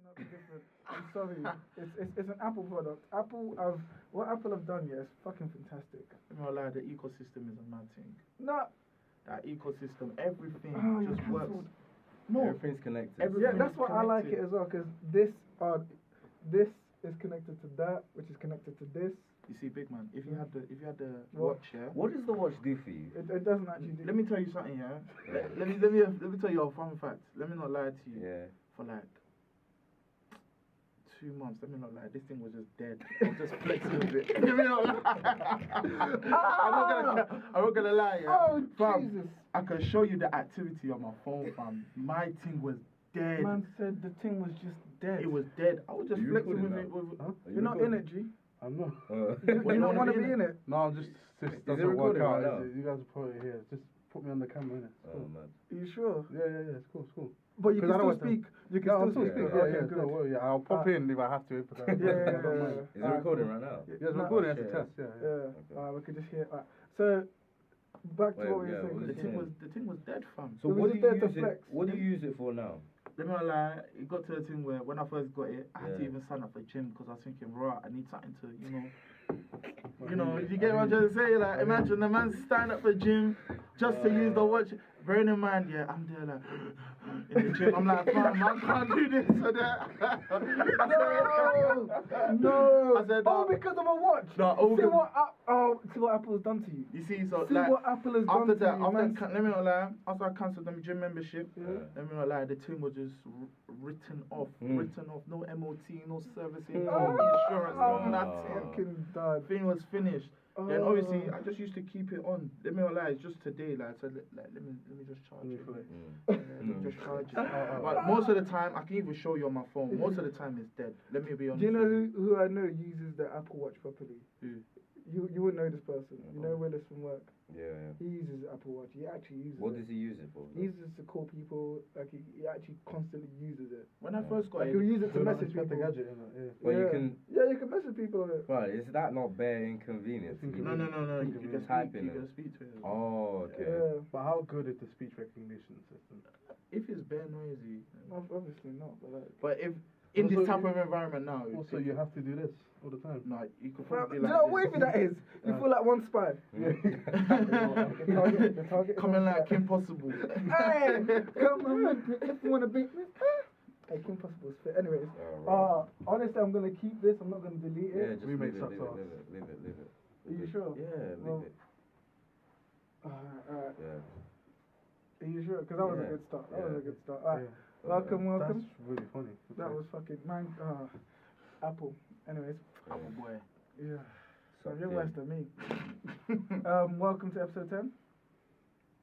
cannot be different. I'm sorry. It's an Apple product. What Apple have done, yeah, is fucking fantastic. I'm not lie, the ecosystem is a mad thing. No. That ecosystem, everything just you're works. cancelled. No, Everything's connected. Yeah, that's why I like it as well, because this is connected to that, which is connected to this. You see, big man, if you had the What? watch, yeah. What does the watch do for you? It doesn't actually do. Let me tell you something, yeah. Let me tell you a fun fact. Let me not lie to you. Yeah. For like 2 months, let me not lie. This thing was just dead. I was just flexing with it. Let me not lie. I'm not gonna lie, yeah. Oh, fam, Jesus. I can show you the activity on my phone, fam. My thing was dead. Man said the thing was just dead. It was dead. I was just Are you flexing with recording it. now? Huh? Are You're not in it, G. I'm not. You don't want to be in it. No, I'm just doesn't work recording out. right now? You guys are probably here. Just put me on the camera, innit? Oh man. Are you sure? Yeah. It's cool. But you 'Cause can I don't still want to- speak. You can Yeah, I'll still still speak. speak. Okay, Yeah, good. don't worry. Yeah, I'll pop in if I have to. But I don't mind. Is it recording right now? Yeah, it's recording as a shit. test. Yeah. Yeah. We could just hear. So, back to Wait, what we yeah, were what saying. was it? The thing was dead, fam. So It was what do just you there to use it? flex. What do you use it for now? Let me not lie, it got to a thing where when I first got it, I had to Yeah. even sign up for gym because I was thinking, right, I need something to, if you get what I'm trying to say, like, imagine the man stand up for gym just to use the watch. Bearing in mind, yeah, I'm there like, in the gym, I'm like, fam, I can't do this or that. No. I said, Oh, because of a watch. No, See what Apple's done to you. You see, so See like, what Apple has after done that, to you, man. let me not lie, after I cancelled the gym membership, Yeah. let me not lie, the team was just written off, no MOT, no servicing, no Oh, insurance, no nothing. Fucking done. Thing was finished. Then Oh. obviously I just used to keep it on. Let me not lie, it's just today, like, so let me just charge it. Let me just charge it. But most of the time, I can even show you on my phone. Most of the time, it's dead. Let me be honest. Do you know with who I know uses the Apple Watch properly? Who? You wouldn't know this person. You know Willis from work. Yeah. He uses the Apple Watch. He actually uses What it. does he use it for? He uses it to call people. Like he actually constantly uses it. When I first got Like it, he'll use it to So message it's got the people. gadget in it. Yeah. Well, you can. Yeah, you can message people on it. Right, is that not bare inconvenience? no. You can Typing speak. You it. can speak to it. Oh, okay. Yeah. But how good is the speech recognition system? If it's bare noisy, Obviously not, but like. but if in Also, this type of environment now, Also, you have to do this all the time. no, you could Do probably you like know how this. wavy that is? You feel like one spy. The target is Coming on like spy. Kim Possible. Hey, come on, if you wanna beat me. Hey, Kim Possible's fit. Anyways, Alright. honestly, I'm gonna keep this. I'm not gonna delete Yeah, it. just We make leave it, stuff leave it. Are you sure? Yeah, Well, leave it. Alright. Yeah. Are you sure? Because that was a Yeah. good start. That Yeah. was a good start. Alright. Yeah. Welcome. That's really funny. That was fucking mine. Apple. Anyways, Apple boy. yeah. So Sucked you're in. worse than me. Welcome to episode 10.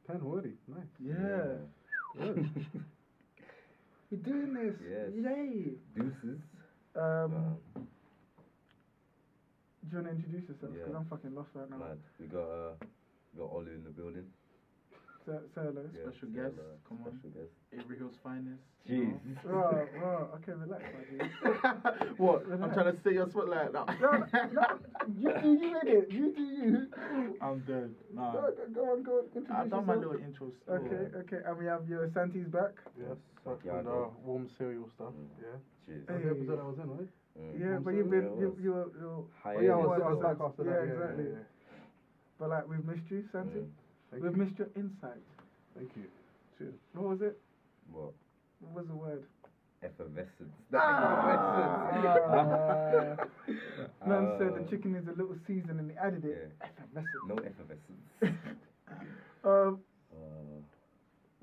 10 already. Nice. Yeah. Good. We're doing this. Yes. Yay. Deuces. Do you want to introduce yourself? Because Yeah. I'm fucking lost right now. Mad. We got Olu in the building. Say hello. Yeah, Special yeah, guest, like, come on. special guest. Avery Hill's finest. Jeez. Right. Okay, relax, my dude. What? I'm trying to stay your spotlight now. No, you do you in it. You do you. I'm dead. Nah. Go on. Introduce I've done my yourself. little intro. still. Okay. And we have your Santi's back. Yes. Fuck yeah, And warm cereal stuff. Yeah. Jeez. That's the episode I was in, right? Yeah, Warm but you've cereal, been yeah, you're Hiatus. Yeah, I What was was back that? after Yeah, that. exactly. Yeah. But like we've missed you, Santi. Thank We've you. missed your insight. Thank you. Cheers. What was it? What? What was the word? Effervescence. Man said the chicken is a little seasoned and he added it. Yeah. Effervescent. No effervescence.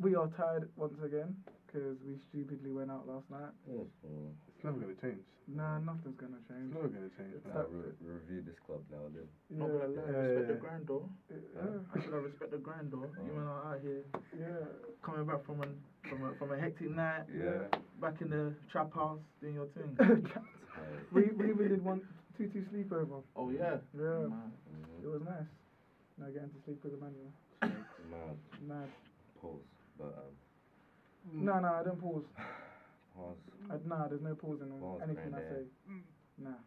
We are tired once again because we stupidly went out last night. It's never going to change. Nah, nothing's gonna It's change. never going to change. It's man. not- Review this club now then. Not gonna lie, Yeah, respect the yeah. grind though. I should have respect the grind though. You man are out here Yeah. coming back from a hectic night. Yeah. Back in the trap house doing your thing. we even did 2-2 sleepover. Oh yeah. Yeah. Man. It was nice. Now getting to sleep with Emmanuel. Mad. Mad. Pause. But No, I don't pause. pause. Nah, there's no pausing on Pause, anything I say. granddad. Nah.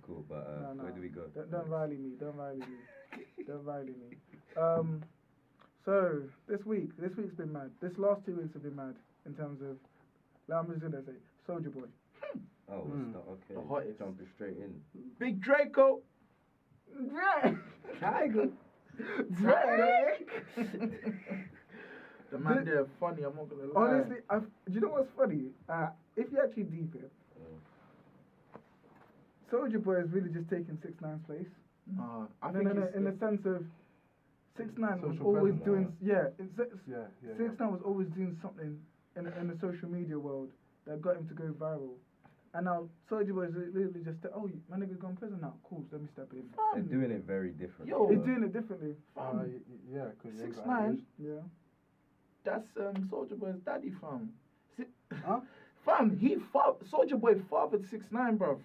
Cool. But No. where do we go? Don't rile me. Don't rile me. So this week's been mad. This last 2 weeks have been mad in terms of. Like I'm just gonna say, Soulja Boy. Oh, okay. The hottest. Jumping straight in. Big Draco. Drake. Tiger. Drake. The man there funny. I'm not gonna lie. Honestly, do you know what's funny? If you actually deep it, Soulja Boy is really just taking 6ix9ine's place. I No, think no, it's in the sense of 6ix9ine was Social always presence, doing, yeah. 6ix9ine was always doing something in the social media world that got him to go viral. And now Soulja Boy is literally just, my nigga's gone prison now. Cool, let me step in. They're doing it very different. Yo. He's doing it differently. Yeah, because 6ix9ine. Yeah. That's Soulja Boy's daddy, fam. Huh? Fam, Soulja Boy fathered 6ix9ine, bruv.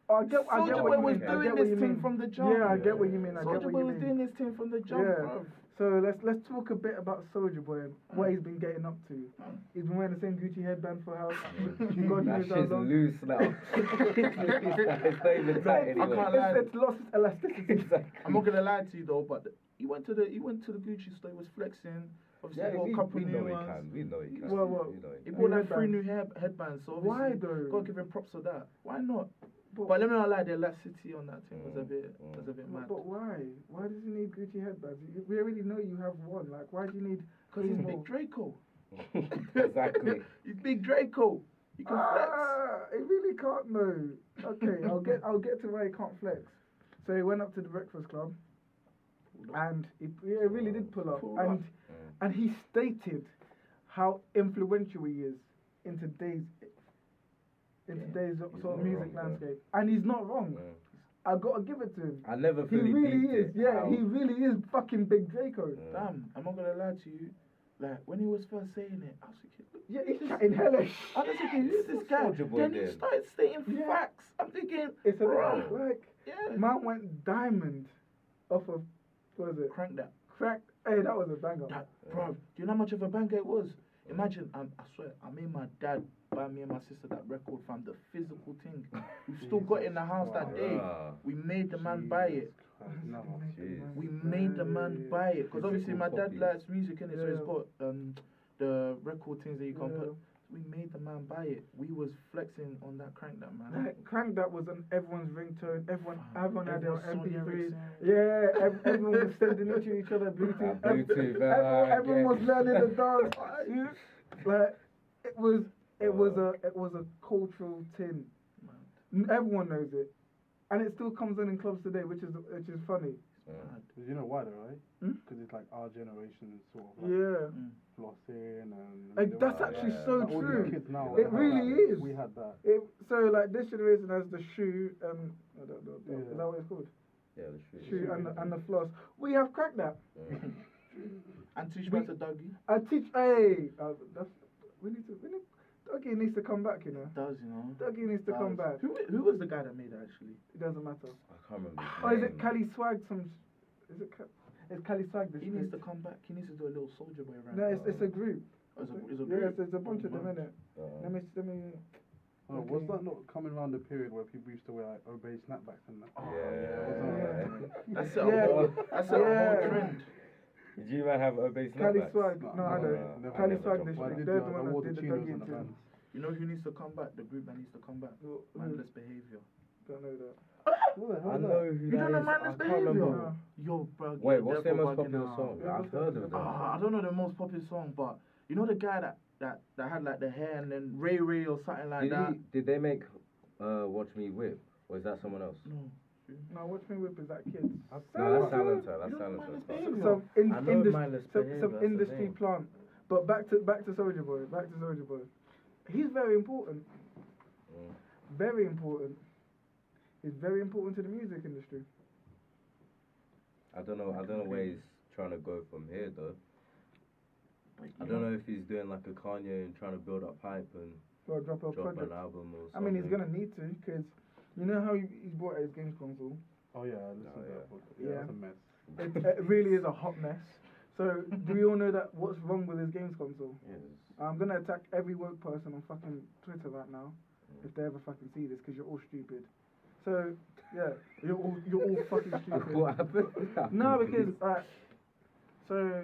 I get Soulja what Boy you was mean. I doing get what this you thing mean. from the jump. Yeah, I get what you mean. I get Soulja what Boy you was mean. doing this thing from the jump, Yeah. bruv. So let's talk a bit about Soulja Boy and what he's been getting up to. He's been wearing the same Gucci headband for how God That knows how shit's long. loose now. It's not even tight I anymore. can't lie. It's lost its elasticity. Exactly. I'm not gonna lie to you though, but he went to the Gucci store. He was flexing. Obviously, Yeah, he bought a couple we new know he ones. can. We know he can. Well, We know He he bought can. like 3 headbands. new headbands. So Why obviously, though? gotta give him props for that. Why not? But, But let me not lie, the elasticity on that thing was a bit mad. but why? Why does he need Gucci headbands? We already know you have one. Like, why do you need? Because he's more? Big Draco. Exactly. He's Big Draco. You can flex. He really can't know. Okay, I'll get to why he can't flex. So he went up to the Breakfast Club, and he really did pull up, and he stated how influential he is in today's sort of music landscape, and he's not wrong. I gotta give it to him. I never He fully really beat is. it. Yeah, How- he really is fucking Big Draco. Damn, I'm not gonna lie to you. Like when he was first saying it, I was thinking, look, Yeah, he's chatting hellish. I was thinking, who's this guy? Soulja Boy Then he did. started stating Yeah. facts. I'm thinking, It's a bro, bit like yeah, man went diamond off of what was it? crank that. Crack. Hey, that was a banger. That, bro, do you know how much of a banger it was? Imagine, I swear, I made my dad buy me and my sister that record from the physical thing. We've still got it in the house that day. We made the man buy it. We made the man buy it. Because obviously my dad likes music, innit? So he's got the record things that you can put. We made the man buy it. We was flexing on that crank that, man. Like, crank that was on everyone's ringtone. Everyone had their Everyone's Sony MP3. Ericsson. Yeah, everyone was sending it to each other. Bluetooth. Bluetooth, Everyone was yeah. learning the dance. Like it was a cultural thing. Everyone knows it, and it still comes on in clubs today, which is funny. Because you know why though, right? Because it's like our generation sort of like Yeah. flossing and Like, that's actually so like, all these true. kids now, It have really that. is. We had that. So like this generation has the shoe. I don't know. Yeah. Is that what it's called? Yeah, the Shoe and the floss. We have cracked that. And teach me to Dougie. I teach. Hey, we need. Dougie needs to come back. You know. Does, you know. Dougie needs to come back. Who was the guy that made it actually? It doesn't matter. I can't remember. Oh, is it Cali Swag? It's Cali Swag. He needs to come back. He needs to do a little Soulja Boy rap. No, it's a group. It's a Yeah, group. there's a bunch of them in it. Let me. Oh, Okay. was that not coming around the period where people used to wear like obey snapbacks and that? That's a Yeah. whole trend. Did you man have obey Cali snapbacks? Swag. No, I never don't. Cali Swag dropped District. one. They're the one I wore that the did the chinos Dougie and the tune. bands. You know who needs to come back? The group that needs to come back. Mindless behavior. Don't know that. What the hell I is know that? who You that don't know is. Mindless I can't remember. Behavior? Yo, bro. Wait, you're what's their devil most bugging popular out. song? Yeah, I've heard of them. I don't know the most popular song, but you know the guy that had like the hair and then Ray or something like that. Did they make Watch Me Whip? Or is that someone else? No. No, Watch Me Whip is that kids. No, that's Silencer. You That's don't know Silencer. Mindless That's Behavior? Some I know Mindless Behavior, some that's the industry thing. plant. But back to Soulja Boy. He's very important. Very important. He's very important to the music industry. I don't know where he's trying to go from here though. I don't know if he's doing like a Kanye and trying to build up hype and Or drop a drop project. an album or I something. mean, he's gonna need to, because you know how he's bought his games console. Oh yeah, I listened to that. Book. Yeah, Yeah. it's a mess. It really is a hot mess. So do we all know that what's wrong with his games console? Yes. I'm gonna attack every woke person on fucking Twitter right now, if they ever fucking see this, because you're all stupid. So yeah, you're all fucking stupid. What happened? No, because so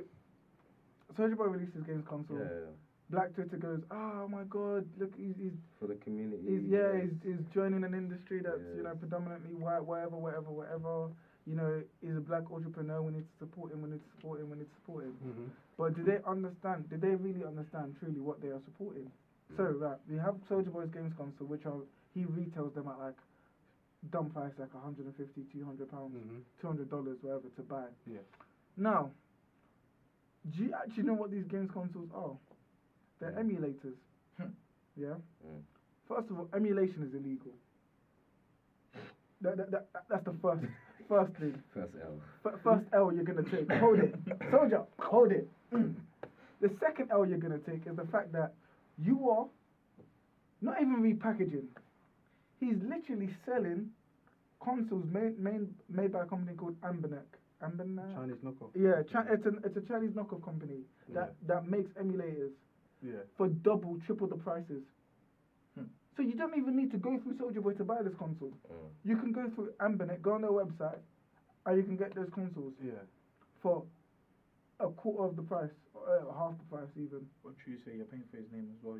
Soulja Boy released his games console. Yeah. Black Twitter goes, oh my God, look, he's For the community. he's joining an industry that's Yeah. predominantly white, whatever. He's a black entrepreneur. We need to support him. Mm-hmm. But do they understand? Did they really understand truly what they are supporting? So we have Soulja Boy's Games console, which he retails them at like dumb price, like 150, 200 pounds, $200, whatever, to buy. Yeah. Now, do you actually know what these games consoles are? They're emulators. Yeah. First of all, emulation is illegal. That's the first thing. First L. First L you're gonna take. Hold it, soldier. Hold it. The second L you're gonna take is the fact that you are not even repackaging. He's literally selling consoles made by a company called Ambernac. Chinese knockoff. Yeah, it's a Chinese knockoff company that makes emulators for double, triple the prices. So you don't even need to go through Soulja Boy to buy this console. You can go through Ambernet, go on their website, and you can get those consoles for a quarter of the price, or half the price even. What you say, you're paying for his name as well,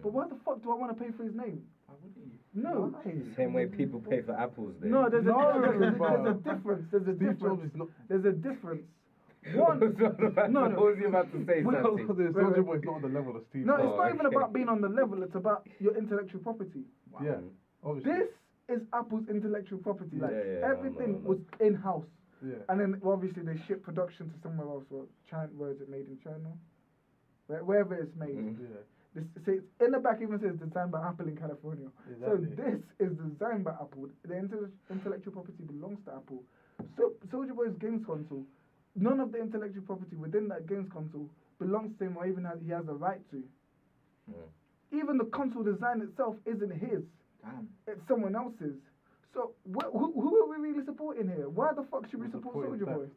But why the fuck do I want to pay for his name? Why wouldn't you? No. Same way people pay for apples. Then. No, there's a No, difference. There's a Steve difference. Jobs is not. There's a difference. What was you about to say, Well, something? the Soulja Boy is not on the level of Steve. No, Jobs. it's not even okay. about being on the level. It's about your intellectual property. Yeah, obviously. This is Apple's intellectual property. Like everything no. was in house. Yeah. And then obviously they ship production to somewhere else. Where is it made in China? Wherever it's made. Yeah. It's in the back even says designed by Apple in California. Exactly. So this is designed by Apple. The intellectual property belongs to Apple. So Soulja Boy's games console, none of the intellectual property within that games console belongs to him or even he has a right to. Even the console design itself isn't his. Damn. It's someone else's. So who are we really supporting here? Why the fuck should we support Soulja Boy?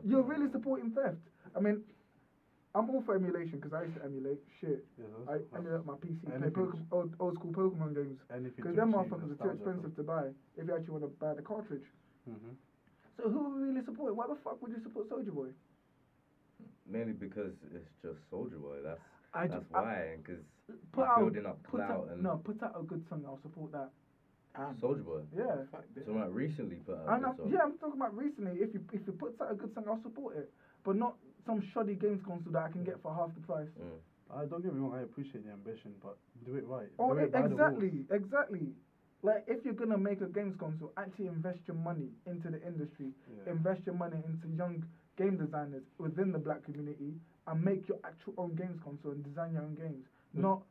You're really supporting theft. I mean, I'm all for emulation because I used to emulate shit. Yeah, I emulate my PC, play Anything- old school Pokemon games. Because them motherfuckers are too expensive to buy if you actually want to buy the cartridge. So who are we really supporting? Why the fuck would you support Soulja Boy? Mainly because it's just Soulja Boy. That's why. Because Put building up clout and put out a good song. I'll support that. Soulja Boy. Yeah. So like recently put out a good song. Yeah, I'm talking about recently. If you put out a good song, I'll support it. But not some shoddy games console that I can get for half the price. Don't get me wrong, I appreciate the ambition, but do it right. Oh, Do it by the rules. exactly. Like, if you're gonna make a games console, actually invest your money into the industry. Yeah. Invest your money into young game designers within the black community and make your actual own games console and design your own games. Not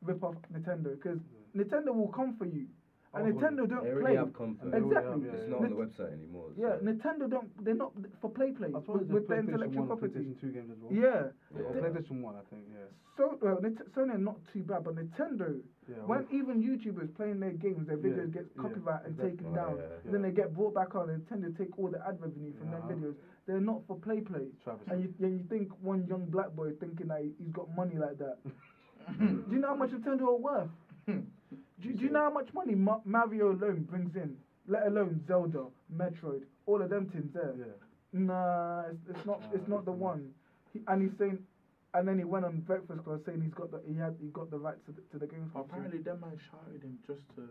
rip off Nintendo, because Nintendo will come for you. And Nintendo don't They play. already have comfort. Exactly. It's not on the website anymore. Yeah, so. Nintendo they're not for play As far as with the the intellectual 1, property. PlayStation 2 games as well. Yeah. Or PlayStation 1, I think, yeah. So Sony are not too bad, but Nintendo, when even YouTubers playing their games, their videos get copyright and exactly. taken down, then they get brought back on. Nintendo take all the ad revenue from their videos. They're not for play. And you think one young black boy thinking that he's got money like that. Do you know how much Nintendo are worth? Do you know how much money Mario alone brings in? Let alone Zelda, Metroid, all of them things there. Yeah. Nah, it's not the one. And he's saying, and then he went on Breakfast Club saying he got the rights to the games. Apparently, that man shouted him just to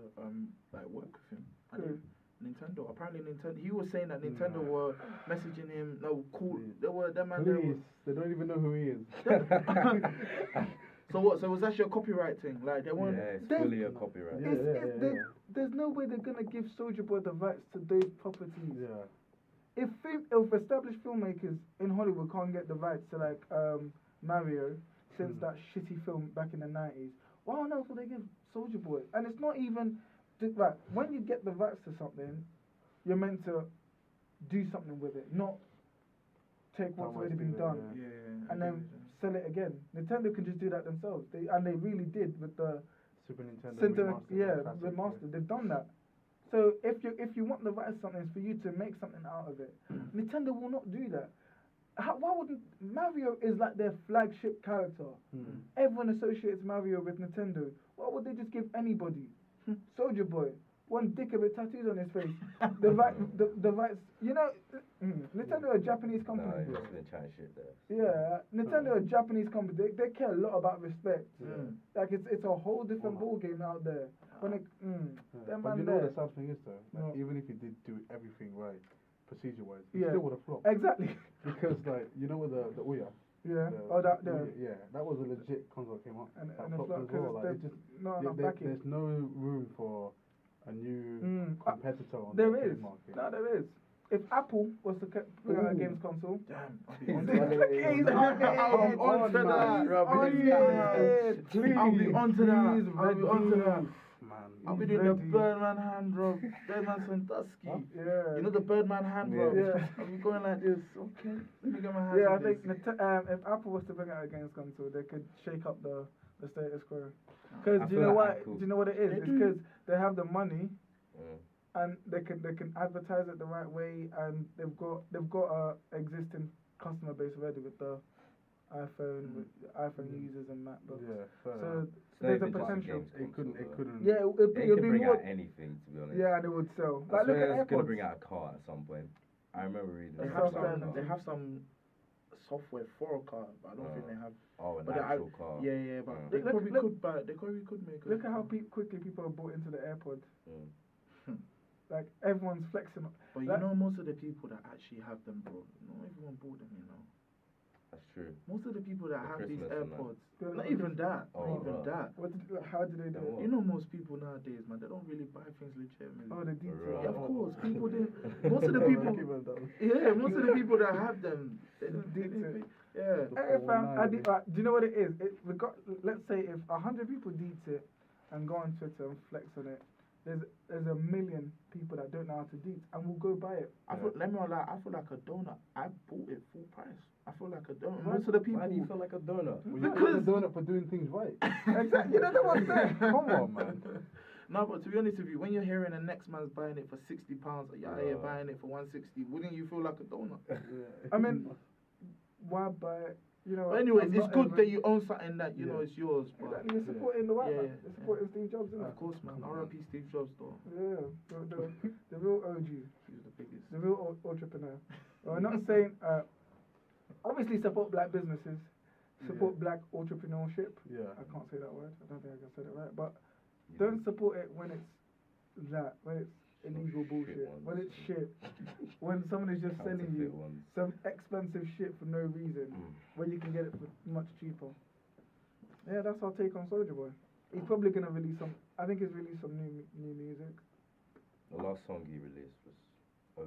work with him. Good. Nintendo. Apparently, Nintendo. He was saying that Nintendo were messaging him. No, cool. They were that man. Please, they don't even know who he is. So what? So was that your copyright thing? Like they weren't. Yeah, it's fully a copyright. There's no way they're gonna give Soulja Boy the rights to those properties. Yeah. If established filmmakers in Hollywood can't get the rights to like Mario since that shitty film back in the 90s, why on earth would they give Soulja Boy? And it's not even right. When you get the rights to something, you're meant to do something with it, not take what's already been done and then sell it again. Nintendo can just do that themselves. They really did with the Super Nintendo remastered. They've done that. So if you want the rights to something, it's for you to make something out of it. Nintendo will not do that. Why wouldn't Mario is like their flagship character? Everyone associates Mario with Nintendo. Why would they just give anybody Soulja Boy? one dickhead with tattoos on his face. The rights, you know, Nintendo a Japanese company. No, you've been chatting shit there. Yeah, Nintendo a Japanese company. They care a lot about respect. Like it's a whole different ball game out there. When it, them But man you know what there. the sad thing is though? Like, No. even if he did do everything right, procedure-wise, he Yeah. still would have flopped. Exactly. Because like, you know with the Ouya? Yeah. The Ouya, yeah, that was a legit console that came up. And that it's flopped not as well. Like, because it's just, not enough backing. there's no room for a new competitor on There the is. game market. No, there is. If Apple was to bring out a games console, Damn. he's on it. I'm on to that. I'll be onto that. Man, I'll be He's doing the ready. Birdman hand rub. Birdman Sandusky. Yeah. You know the Birdman hand rub? Yeah. I'll be going like this. Okay. Let me get my hands Yeah, I on think this. if Apple was to bring out a games console, they could shake up the status quo. Because I do you feel know like what? Apple- Do you know what it is? They It's do. because they have the money Mm. and they can advertise it the right way, and they've got a existing customer base already with the iPhone users and MacBooks. yeah, fair So enough. It's not there's a even just a potential. games It couldn't. console, Yeah, though. it'd They be can bring more. out anything, to be honest. Yeah, and it would sell. I Like look swear at it's gonna AirPods. bring out a car at some point. I remember reading They about have that. some. They have some software for a car, but I don't think they have. Oh, an But actual car. Yeah, but Mm. they Look- probably look- could buy. They probably could make. Look at how quickly people are bought into the AirPods. Mm. Like everyone's flexing. But you Like- know, most of the people that actually have them, bro. Not everyone bought them, you know. That's true. Most of the people that For have these Christmas and that. AirPods, Yeah, not like even that. Oh, Not even right. that. How do they do Then it? what? You know, most people nowadays, man, they don't really buy things legitimately. Oh, the detail. Right. Yeah, of course, people didn't. Most of the people. Yeah, most of the people that have them, they don't. Yeah. Hey, fam, do you know what it is? Let's say if 100 people deets it and go on Twitter and flex on it, there's a million people that don't know how to deet and will go buy it. Let me not lie. I feel like a donut. I bought it full price. I feel like a donut. Most of the people. Why do you feel like a donut? Well, you're doing it for doing things right. Exactly. You know the one thing. Come on, man. No, but to be honest with you, when you're hearing the next man's buying it for £60, or you're buying it for £160, wouldn't you feel like a donut? I mean, why buy it? You know. But anyways, I'm it's not good ever- that you own something that you know Yeah. is yours. But Exactly, you're supporting the white man. Yeah, You're supporting Steve Jobs, isn't of it? course, man. R.I.P. Steve Jobs, though. Yeah, the real OG, He was the biggest. the real entrepreneur. Well, I'm not saying. Obviously, support black businesses, support black entrepreneurship. Yeah. I can't say that word. I don't think I can say it right. But don't support it when it's when it's illegal shit bullshit, ones. when it's shit, when someone is just selling Counterfeit you ones. some expensive shit for no reason, when you can get it for much cheaper. Yeah, that's our take on Soulja Boy. He's probably gonna release some. I think he's released some new music. The last song he released was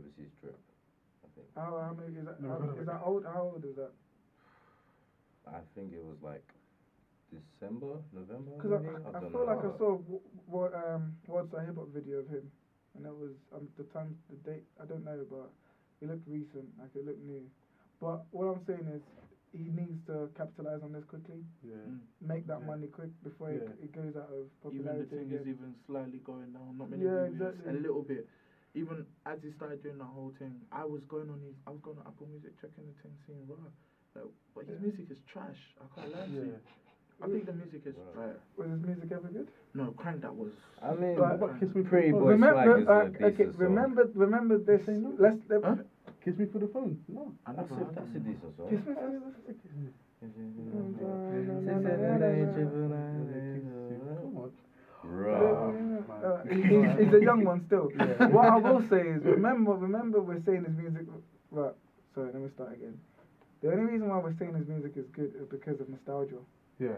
Overseas Trip, I think. How many is that? Never heard of Is it. that old? How old is that? I think it was like December, November. Because maybe? I don't feel know. like I saw what's a hip hop video of him, and it was the time, the date. I don't know, but it looked recent, like it looked new. But what I'm saying is, he needs to capitalize on this quickly, Yeah. make that money quick before Yeah. it goes out of Even popularity. the thing is again. even slightly going down. Not many Yeah, views, exactly. a little bit. Even as he started doing that whole thing, I was going on Apple Music, checking the thing, seeing raw. Like, but his music is trash. I can't lie to you. I think the music is Right. Was his music ever good? No, Crank that was. I mean, But- Kiss Me Pretty for Boy the phone. Swag is a decent song. Remember this. Say no. Let's Huh? Kiss Me for the phone. No. I That's never a, heard that's a that. decent song. Kiss me. Come on. Bruh. He's a young one still. What I will say is, remember we're saying his music. Right. Sorry, let me start again. The only reason why we're saying his music is good is because of nostalgia. Yeah.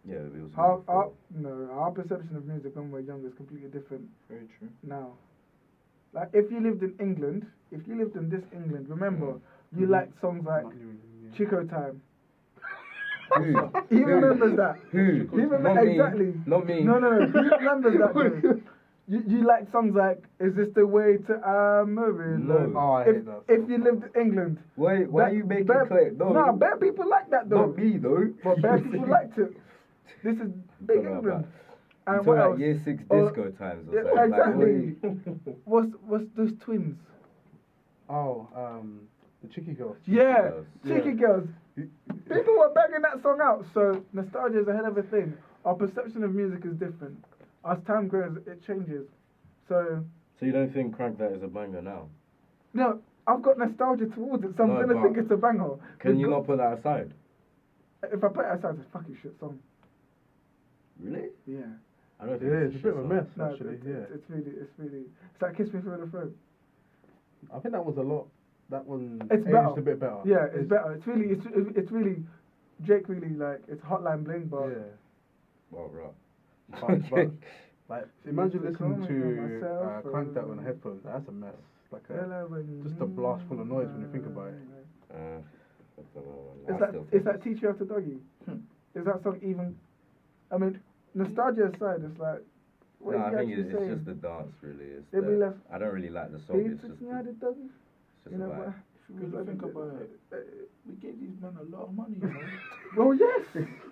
Yeah, it was Our perception of music when we're young is completely different Very true. now. Like if you lived in England, if you lived in this England, remember you liked songs like Chico Time. Who? He remembers that. Who? He remembers Not me. exactly. Not me. No. He remembers that. Though. You like songs like "Is This the Way to Amarillo"? No. Oh, I hate that. If you lived in England, Why are you making clear? No. No, bare people like that though. Not me though. But bare people liked it. This is big Don't know England. You And talk what about else? year 6 Oh, disco times or Yeah, something. Like, exactly. What's those twins? Oh, the Chicky Girls. Yeah, Girls. Cheeky Girls. People were banging that song out, so nostalgia is a hell of a thing. Our perception of music is different. As time grows, it changes. So So you don't think Crank That is a banger now? no, I've got nostalgia towards it, so I'm No, gonna but think it's a banger. Can We've you got- not put that aside? If I put it aside, it's a fucking shit song. Really? Yeah. I don't Yeah, think it's a bit of a shit mess, No, actually. it's really. It's like Kiss Me Through the Throat. I think that was a lot. That one It's aged better. a bit better. Yeah, it's better. It's really Drake really like it's Hotline Bling, but Yeah. Well, right. But like, imagine Used to listening call me to myself, Crank That on headphones. That's a mess. Like Hello, when you just a blast full of noise when you think about it. I don't know. It's I like still it's think like Teach You After Doggy. Is that song even? I mean, nostalgia aside, it's like. What No, is I he think actually it's saying? just the dance, really. It's It'd be the- left. I don't really like the song. He It's took just me the, out of doggy. it's just You know a vibe. what? Because you think about it, we gave these men a lot of money, you know. Oh yes,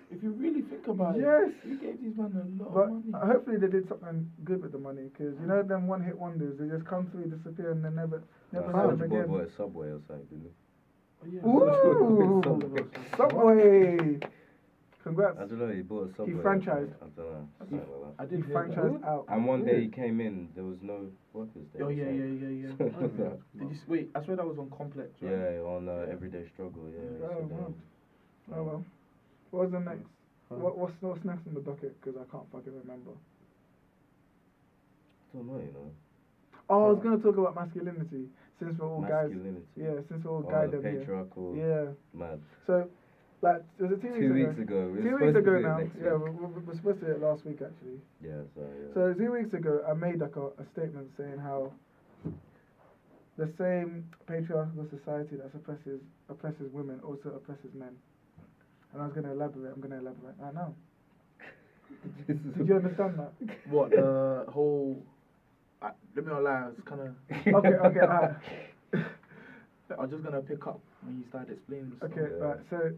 If you really think about yes. it, we gave these men a lot But of money. hopefully they did something good with the money, because you know them one-hit wonders. They just come through, disappear, and they never know Soulja them Boy again. bought a Subway or something, didn't he? Ooh, Subway! Congrats. I don't know, he bought a Subway. franchised. I don't know. He- Something like I that. did He hear that. franchised out. And one day he came in, there was no workers there. Oh or yeah. something. Did you wait? I swear that was on Complex, right? Yeah, on Everyday Struggle, yeah. Oh, so wow. then- Oh well. What's the next? Huh? What's next on the docket? Because I can't fucking remember. I don't know, you know. Oh, I was gonna talk about masculinity since we're all guys. Masculinity. Yeah, since we're all Oh, guys the up here. patriarchal. Yeah. Mad. So, like, was it 2 weeks 2 ago? weeks ago. We were 2 supposed weeks to ago do it now. next Yeah, week. we're supposed to do it last week actually. Yeah, so yeah. So 2 weeks ago, I made like a statement saying how the same patriarchal society that oppresses women also oppresses men. And I was gonna elaborate. I'm gonna elaborate right now. Did you understand that? What the whole? Let me not lie. It's kind of. Okay, alright. I was just gonna pick up when you started explaining. Stuff. Okay, Yeah. right. So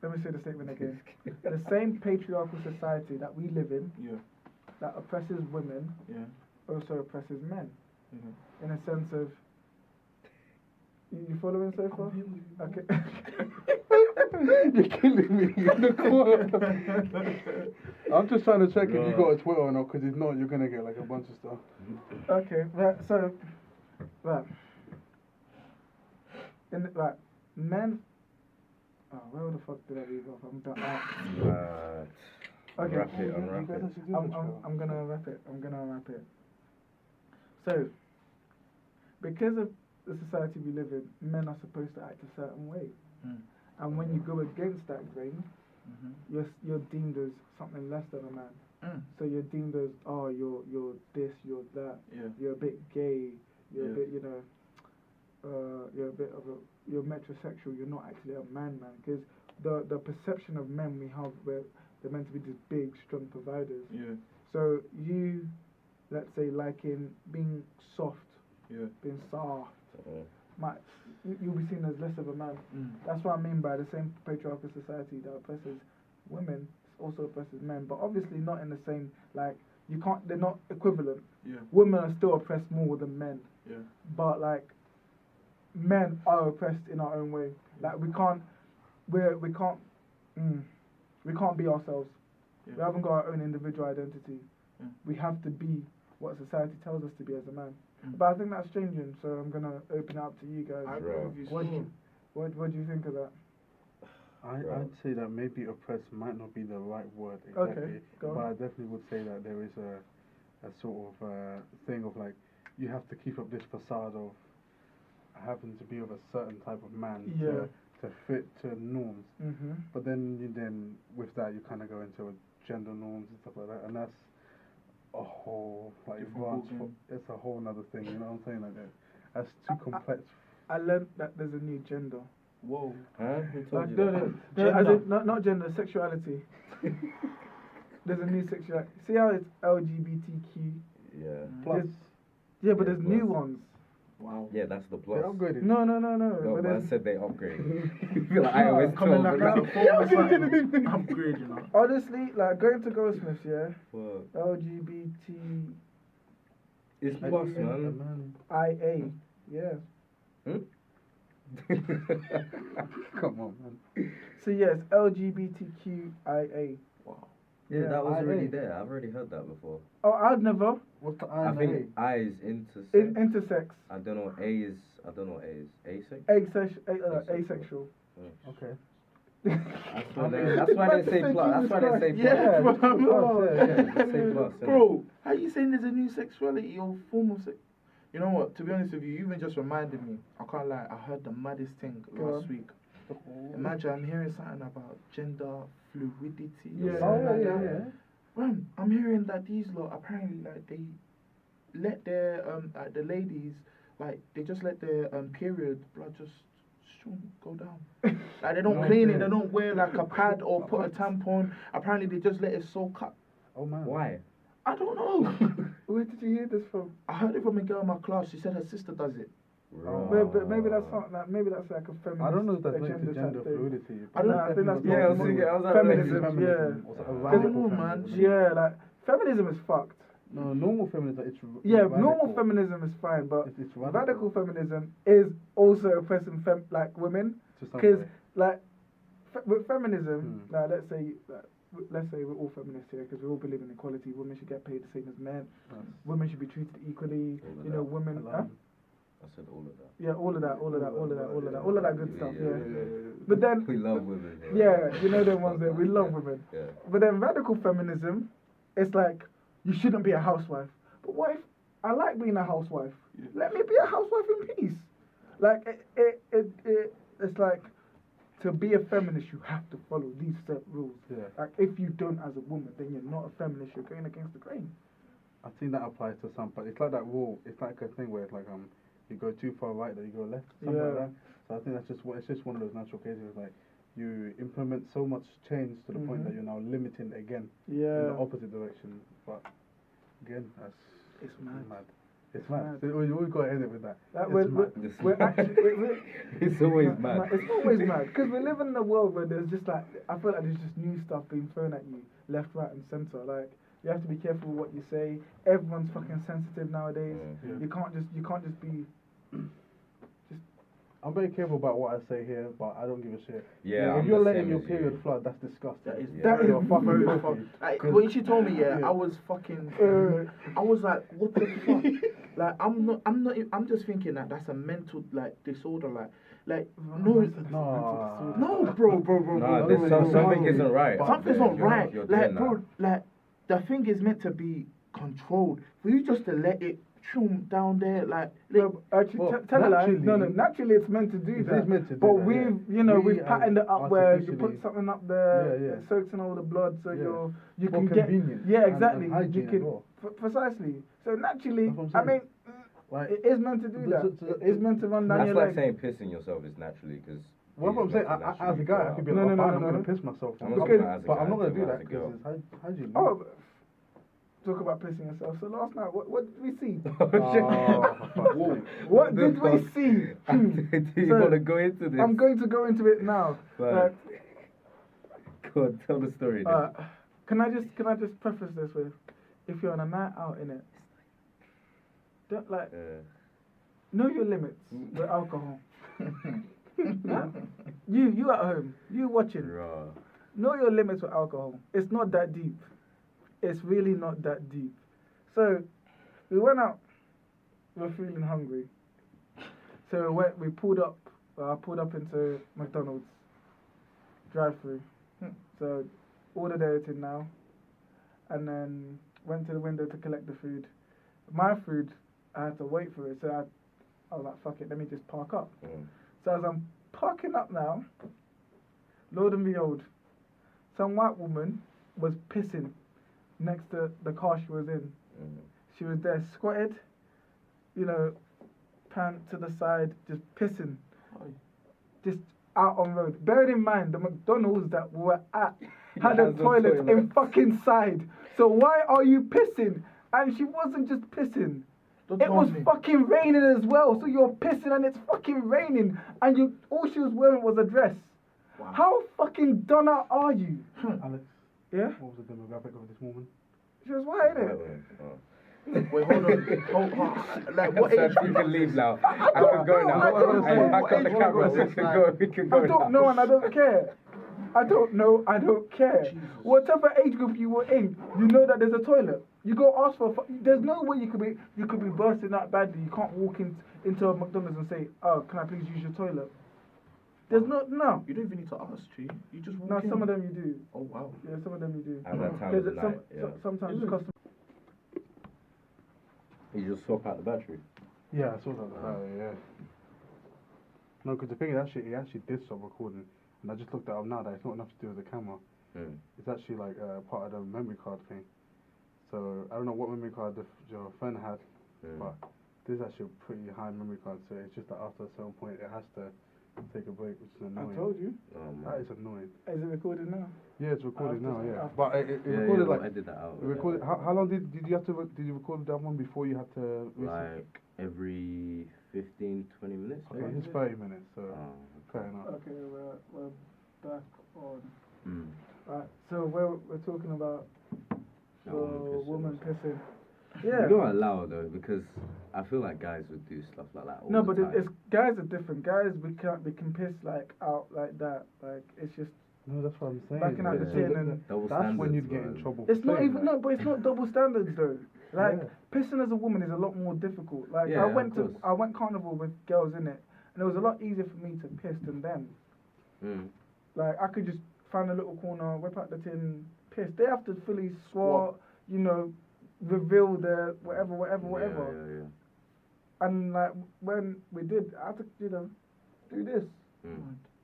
let me say the statement again. The same patriarchal society that we live in, Yeah. that oppresses women, Yeah. also oppresses men. Mhm. In a sense of, you following so far? Okay. You're killing me in the corner. I'm just trying to check if you got a Twitter or not, because if not, you're gonna get like a bunch of stuff. Okay, right. So, right. Men. Oh, where the fuck did I leave off? I'm done. Okay. Unwrap it, unwrap it. I'm gonna wrap it. So, because of the society we live in, men are supposed to act a certain way, and when you go against that grain, you're deemed as something less than a man. So you're deemed as, oh, you're this, you're that. Yeah. You're a bit gay. You're Yeah. a bit, you're a bit of you're metrosexual. You're not actually a man, because the perception of men we have, where they're meant to be these big, strong providers. Yeah. So you, let's say, liking being soft, Yeah. being soft, you'll be seen as less of a man. Mm. That's what I mean by the same patriarchal society that oppresses women also oppresses men, but obviously not in the same, like, you can't, they're not equivalent. Yeah. Women are still oppressed more than men, Yeah. but like, men are oppressed in our own way. Like, we can't be ourselves. Yeah. We haven't got our own individual identity. Yeah. We have to be what society tells us to be as a man. Mm. But I think that's changing, so I'm gonna open it up to you guys. I agree with you. What do you think of that? I'd say that maybe oppress might not be the right word exactly, Okay, go but on. I definitely would say that there is a sort of thing of like, you have to keep up this facade of having to be of a certain type of man to fit to norms. Mm-hmm. But then with that you kind of go into gender norms and stuff like that, and that's a whole like Different branch. ballgame. It's a whole other thing. You know what I'm saying? Like that's too complex. I learned that there's a new gender. Whoa. Huh? Who told you No, that? as Gender. in, not gender, sexuality. There's a new sexuality. See how it's LGBTQ? Yeah. Plus, Yeah, but Yeah, there's new plus. ones. Wow. Yeah, that's the they plus. upgraded. No. No, but man there's, said they upgraded. You feel like iOS 12. Coming like but that's a phone or something. Upgrade, you know. honestly, like going to Goldsmiths, yeah. What? LGBTIA, It's Like, plus, yeah, man. yeah. Hmm? Come on, man. So yes, LGBTQIA. Wow. Yeah, that was I already A. there. I've already heard that before. Oh, I'd never. What's the I I think and I is intersex. Intersex. I don't know what A is. I don't know what A is. Asex? Asexual. A? Okay. That's why they say plus. That's why they say plus. Yeah, bro. They say plus. Bro, how you saying there's a new sexuality or form of sex? You know what? To be honest with you, you even just reminded me. I can't lie. I heard the maddest thing last week. Imagine I'm hearing something about gender fluidity. Yeah. Or something like that. Yeah. Man, I'm hearing that these lot apparently like they let their like the ladies like they just let their period blood just go down. Like they don't clean it. They don't wear like a pad or put a tampon. Apparently they just let it soak up. Oh man. Why? I don't know. Where did you hear this from? I heard it from a girl in my class. She said her sister does it. Maybe that's something like like a feminist. I don't know if that's linked to agenda gender type thing. fluidity. I think that's Yeah, I was more thinking, I was like, feminism. Feminism, Yeah. or I don't know, man. Yeah, like feminism is fucked. No, normal feminism. It's Yeah, radical. normal feminism is fine, but It's radical feminism is also oppressing like women. To some Because way. like with feminism, like let's say we're all feminists here because we all believe in equality. Women should get paid the same as men. Women should be treated equally. You know, women. I said all of that. Yeah, all of that good stuff. Yeah. But then We love women. Bro. yeah, you know them ones that we love women. Yeah. But then radical feminism, it's like you shouldn't be a housewife. But what if I like being a housewife? Let me be a housewife in peace. Like it's like to be a feminist, you have to follow these set rules. Yeah. Like if you don't as a woman, then you're not a feminist. You're going against the grain. I think that applies to some, but it's like that rule. It's like a thing where it's like you go too far right, then you go left, something like that. So I think that's just it's just one of those natural cases. Like you implement so much change to the point that you're now limiting again in the opposite direction. But again, It's mad. It's mad. So we got to end it with that. We're actually, It's always mad. It's always mad because we live in a world where there's just like I feel like there's just new stuff being thrown at you left, right, and center. Like you have to be careful with what you say. Everyone's fucking sensitive nowadays. Yeah. You can't just be. I'm very careful about what I say here, but I don't give a shit. Yeah, if you're letting your period flood, that's disgusting. That is fucking very fucking. Like, when she told me, I was fucking. I was like, what the fuck? Like, I'm just thinking that that's a mental disorder. Like, no, bro. No, there's something isn't right. Something's not right. You're Like, doing bro, that. like the thing is meant to be controlled. For you just to let it down there, actually, tell her like, no, naturally it's meant to do that. It's meant to do but that, we've patterned it up where you artificially- put something up there, it soaks in all the blood, so you can get. Yeah, exactly. And hygiene you can as well. Precisely. So naturally, That's what I'm I mean, Like, it is meant to do that. It is meant to run down That's your like leg. saying pissing yourself is naturally because. what I'm saying, as a guy, I could be like, I'm going to piss myself. I'm not talking about as a But guy, I'm not going to do I'm that talking about as a because it's hygiene. Oh, talk about pissing yourself. So last night, what did we see? Oh, What did we see? Do you want to go into this? I'm going to go into it now. Right. Go on, tell the story. Then. Can I just preface this with, if you're on a night out in it, don't know your limits with alcohol. Huh? You at home, you watching. Raw. Know your limits with alcohol. It's not that deep. It's really not that deep. So we went out. We're feeling hungry. So we pulled up. I pulled up into McDonald's drive-through. So ordered everything now, and then went to the window to collect the food. My food, I had to wait for it. So I was like, fuck it, let me just park up. So as I'm parking up now, Lord and behold, some white woman was pissing next to the car she was in. She was there squatted, pant to the side, just pissing. Just out on road. Bearing in mind, the McDonald's that we were at had a toilet in side. So why are you pissing? And she wasn't just pissing. It was fucking raining as well. So you're pissing and it's fucking raining. And all she was wearing was a dress. Wow. How fucking done out are you? Alex, yeah? What was the demographic of this woman? She was white, innit? Wait, hold on. Like, what age? You can leave now. I can go now. I pack up the camera. We can go I don't know and I don't care. I don't know. I don't care. Jesus. Whatever age group you were in, you know that there's a toilet. You go ask for. There's no way you could be bursting that badly. You can't walk into a McDonald's and say, "Oh, can I please use your toilet?" There's no. You don't even need to ask, G. You just walk No, in. some of them you do. Oh wow. Yeah, some of them you do. At that time of the night, yeah. Sometimes it's custom. You just swap out the battery. Yeah, I saw that. Yeah. No, because the thing is, it actually did stop recording, and I just looked it up now that it's not enough to do with the camera. It's actually like part of the memory card thing. So I don't know what memory card your friend had, but this is actually a pretty high memory card. So it's just that after a certain point, it has to take a break, which is annoying. I told you. That is annoying. Is it recorded now? Yeah, it's recorded now. Yeah, after- but it recorded like. I did that out. It recorded. How long did you have to? Did you record that one before you had to? Like every 15, 20 minutes. Okay, maybe? it's 30 minutes, so fair enough. Okay, we're back on. Mm. Right, so we're talking about the woman pissing. Yeah. You gotta allow it though, because I feel like guys would do stuff like that all No, the but time. it's guys are different. Guys, we can piss like out like that. Like it's just No, that's what I'm saying. backing out the tin and. Double That's when standards, you'd get in man. trouble. It's for not saying even that. but it's not double standards though. Like pissing as a woman is a lot more difficult. Like Yeah, I went of course. carnival with girls in it, and it was a lot easier for me to piss than them. Like I could just find a little corner, whip out the tin, piss. They have to fully swat, reveal their whatever. Yeah. And like when we did, I had to do this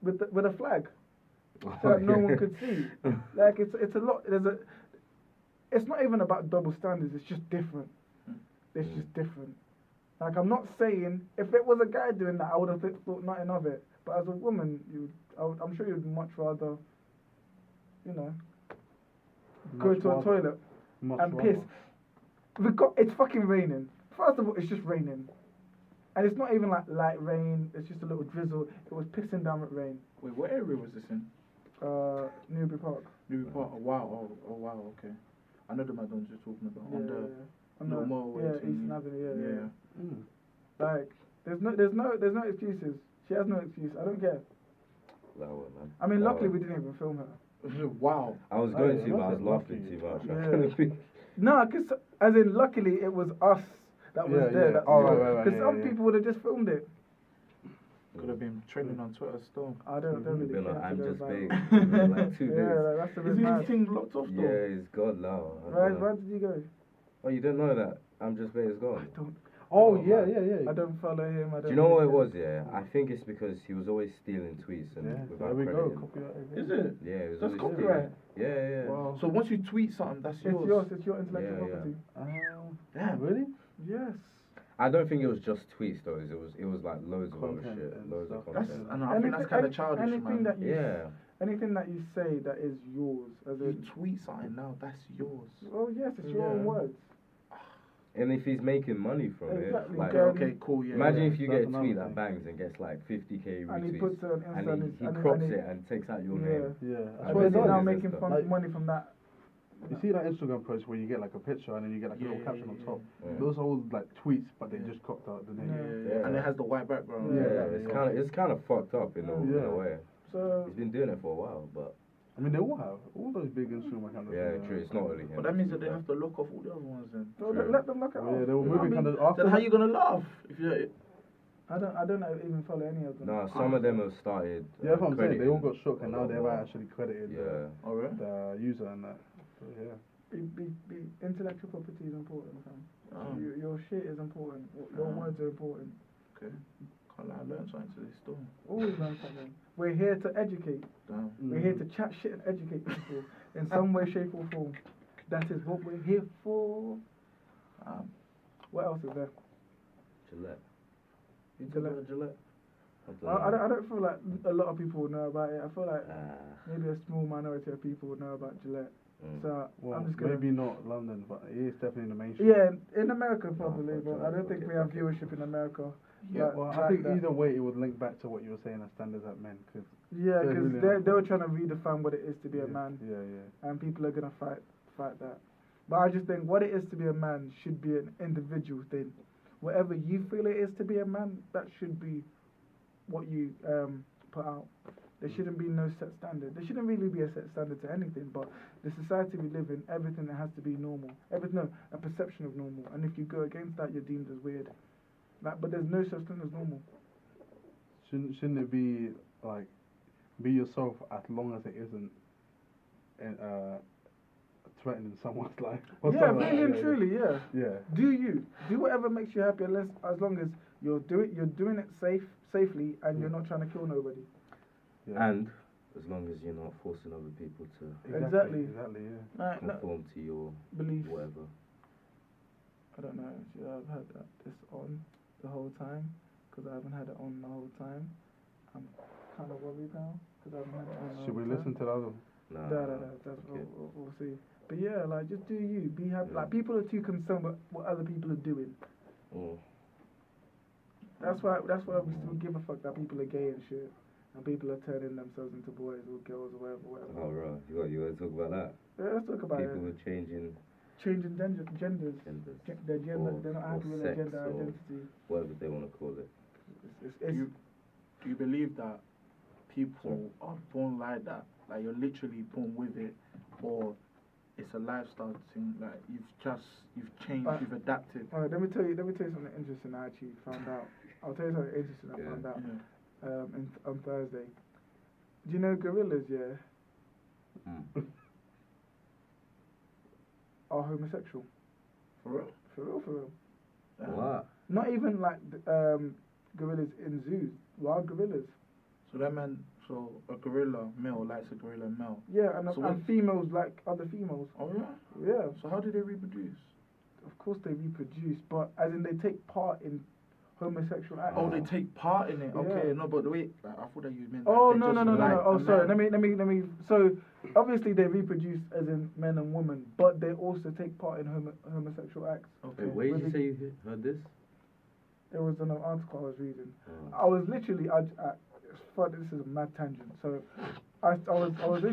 with a flag so that no one could see. Like it's a lot. It's not even about double standards. It's just different. It's just different. Like I'm not saying if it was a guy doing that, I would have thought nothing of it. But as a woman, I'm sure you'd much rather, go to a toilet and piss. It's fucking raining. First of all, it's just raining. And it's not even like light rain, it's just a little drizzle. It was pissing down with rain. Wait, what area was this in? Newbury Park. Newbury Park. Oh wow. Oh wow. Okay. I know the McDonald's you're talking about. On the motorway. Eastern Avenue. Yeah. Mm. Like there's no excuses. She has no excuse. I don't care. That one, man. I mean, luckily we didn't even film her. Wow. I was going to, but I was laughing too much. Yeah. No, because as in luckily it was us that was there. Because some people would have just filmed it. Could have been trending on Twitter still. I don't really Been care. like, I'm just big. Yeah, Like 2 days. that's a bit Is mad. this thing locked off though? Yeah, it's gone now. Where did you go? Oh, you didn't know that? I'm just big is gone. Oh, yeah. I don't follow him. Do you know what it was? Yeah, I think it's because he was always stealing tweets and without there we go. crediting. Copyright. Is it? Yeah, it was That's always copyright. stealing. Yeah. Wow. So once you tweet something, that's It's yours. It's your intellectual Yeah, property. Damn. Really? Yes. I don't think it was just tweets though. It was like loads of other Content shit, and loads of stuff. content. I think that's kind of childish, anything man. Anything that you say that is yours, as You in, tweet something now, that's yours. oh yes, it's your own words. And if he's making money from Exactly. it, like Okay, cool, yeah. imagine if you get a That's tweet another that bangs and gets like 50k And he retweets, puts it on Insta and he crops it and takes out your name. Yeah. And what then it he's now does. making Like- money from that. You see that Instagram post where you get like a picture and then you get like a little caption on top. Yeah. Those are all like tweets, but they just cropped out the name. Yeah. And it has the white background. Yeah. It's kind of fucked up in a way. So He's been doing it for a while, but I mean, they all have all those big Instagram accounts. true. It's not really him. But that means that they have to lock off all the other ones then. so let them look it Yeah, off. they were moving kind of after. Then how you gonna laugh? If you I don't even follow any of them. No, some of them have started. Yeah, that's what I'm saying. They all crediting got shook, and a now lot they've more. actually credited Yeah. alright. the user and that. So, yeah. Be intellectual property is important, fam. Oh. Your shit is important. Your words are important. Okay. Can't lie, I learned something today still. Always learn something. We're here to educate. Damn. We're here to chat shit and educate people in some way, shape, or form. That is what we're here for. What else is there? Gillette. You talking about Gillette? I don't feel like a lot of people would know about it. I feel like Ah. maybe a small minority of people would know about Gillette. So Well, I'm just gonna. maybe not London, but it is definitely in the mainstream. Yeah, in America probably, fuck but I don't think we have viewership in America. Yeah, like- well, I like think that. either way it would link back to what you were saying as standards at men. Cause Yeah, They're because really they were trying to redefine what it is to be a man, Yeah. and people are gonna fight that. But I just think what it is to be a man should be an individual thing. Whatever you feel it is to be a man, that should be what you put out. There shouldn't be no set standard. There shouldn't really be a set standard to anything, but the society we live in, everything that has to be normal. A perception of normal. And if you go against that, you're deemed as weird. Like, but there's no such thing as normal. Shouldn't it be like, be yourself as long as it isn't threatening someone's life? Yeah, really and truly, yeah. Yeah. Do whatever makes you happy, as long as you're doing it safely, and you're not trying to kill nobody. Yeah. And as long as you're not forcing other people to Exactly, yeah. Conform to your belief. Whatever. I don't know. Should I have had this on the whole time? Because I haven't had it on the whole time. I'm kind of worried now because I haven't had it on the whole time. Should we listen to the other one? No. That's okay. We'll see. But yeah, like, just do you. Be happy. Yeah. Like, people are too concerned with what other people are doing. Mm. That's why we still give a fuck that people are gay and shit. And people are turning themselves into boys or girls or whatever. Oh, right. You want to talk about that? Yeah, let's talk about it. People are changing genders. Their gender, they're not happy with their gender identity. Whatever they want to call it. Do you believe that people are born like that? Like, you're literally born with it, or it's a lifestyle thing? Like, you've changed, you've adapted. Alright, let me tell you something interesting I actually found out. I'll tell you something interesting I found out. Yeah. On Thursday. Do you know gorillas, yeah? Are homosexual. For real? For real. What? Not even like gorillas in zoos. Wild gorillas. So a gorilla male likes a gorilla male. Yeah, and females like other females. Oh yeah? Yeah. So how do they reproduce? Of course they reproduce, but as in they take part in homosexual acts. Oh, they take part in it. Okay, Yeah. No, but wait, I thought that you meant. Oh, that no. Oh, sorry. Let me. So obviously they reproduce as in men and women, but they also take part in homosexual acts. Okay. Wait, where did you say you heard this? It was an article I was reading. Oh. I was literally, this is a mad tangent. So I was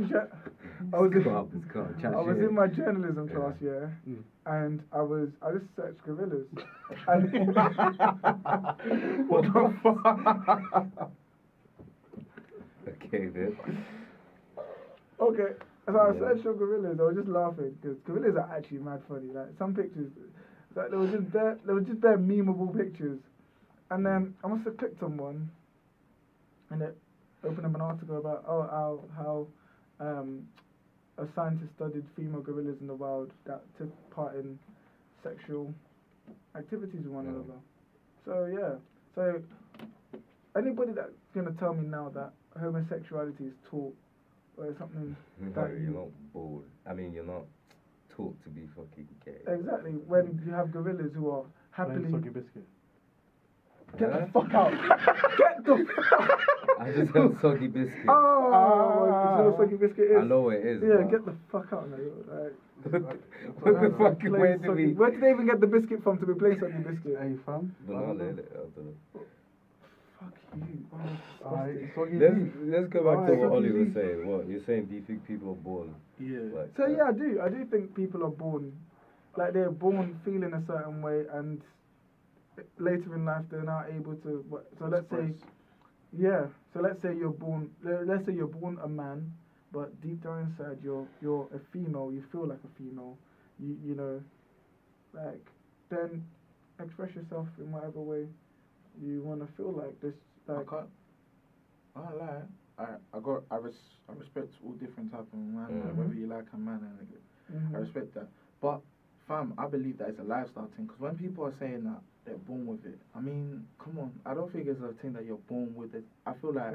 in my journalism class, yeah, and I just searched gorillas. And what the fuck? Okay, then. Okay, so I searched for gorillas. I was just laughing because gorillas are actually mad funny. Like, some pictures, like, there was just bare memeable pictures, and then I must have clicked on one, and it opened up an article about how a scientist studied female gorillas in the wild that took part in sexual activities with one another. So yeah, so anybody that's gonna tell me now that homosexuality is taught or it's something that you're not bored. I mean, you're not taught to be fucking gay. Exactly. When you have gorillas who are happily. Soggy biscuit. Get the fuck out! Get the fuck out! I just heard soggy biscuit. Oh, you know what soggy biscuit is? I know what it is. Yeah, get the fuck out, mate. What the fuck? Where did they even get the biscuit from to be playing soggy biscuit? Are you from? Banana, I don't know. Fuck you. Let's go back to what Ollie was saying. What you're saying? Do you think people are born? Yeah. Like so yeah, I do think people are born, like they're born feeling a certain way, and later in life they're not able to. So let's say, yeah. So let's say you're born. Let's say you're born a man, but deep down inside you're a female. You feel like a female. You know, like, then express yourself in whatever way you want to feel like this. Like, I can't lie. I respect all different type of man, like, whether you like a man and a I respect that. But fam, I believe that it's a lifestyle thing. Because when people are saying that they're born with it, I mean, come on. I don't think it's a thing that you're born with it. I feel like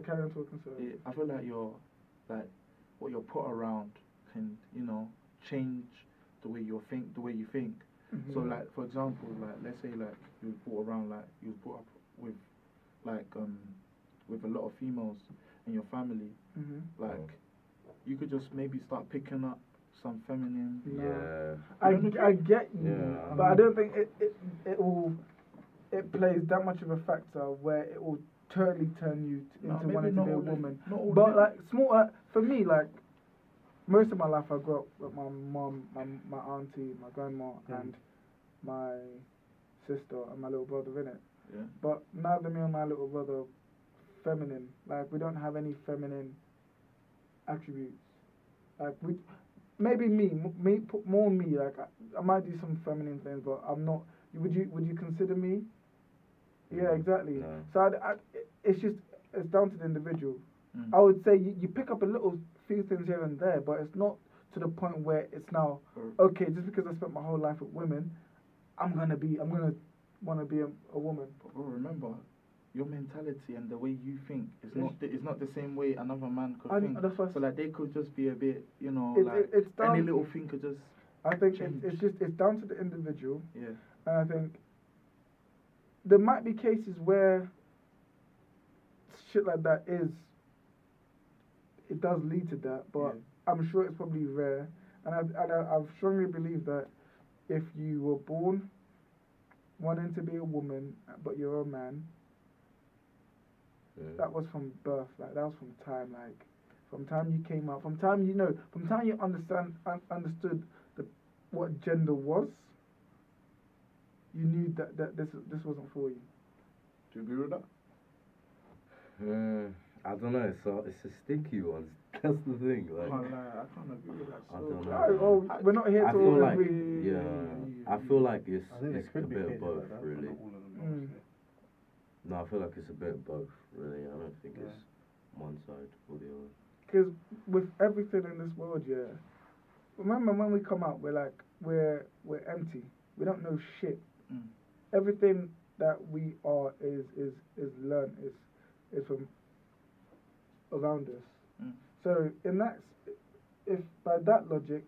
carry on talking, sir. I feel like what you're put around can, change the way you think. Mm-hmm. So, like, for example, like, let's say, like, you was brought around, like, you was brought up with, like, with a lot of females in your family. Like, you could just maybe start picking up some feminine. Yeah. I get you, yeah. but I don't think it plays that much of a factor where it will totally turn you into wanting to be a woman. But like, small for me, like, most of my life I grew up with my mom, my auntie, my grandma, and my sister and my little brother in it. Yeah. But now that me and my little brother feminine. Like, we don't have any feminine attributes. Like, maybe more me. Like, I might do some feminine things, but I'm not. Would you consider me? Yeah, exactly. No. So it's down to the individual. I would say you pick up a little few things here and there, but it's not to the point where it's now okay. Just because I spent my whole life with women, I'm gonna want to be a woman. But bro, remember, your mentality and the way you think is not the same way another man could think. So like they could just be a bit, you know, it's down, any little thing could just. I think change. It's down to the individual. Yeah. And I think there might be cases where shit like that it does lead to that, but I'm sure it's probably rare. And I strongly believe that if you were born wanting to be a woman, but you're a man, that was from birth. Like, that was from time. Like, from time you came out, from time you understood what gender was, you knew that this wasn't for you. Do you agree with that? I don't know. It's a sticky one. That's the thing. Like, I can't agree with that. I don't know. We're not here to all agree. I feel like it's a bit of both, like that, really. not all of them, No, I feel like it's a bit of both, really. I don't think it's one side or the other. Because with everything in this world, remember when we come out, we're empty. We don't know shit. Everything that we are is learned, is from around us. So if by that logic,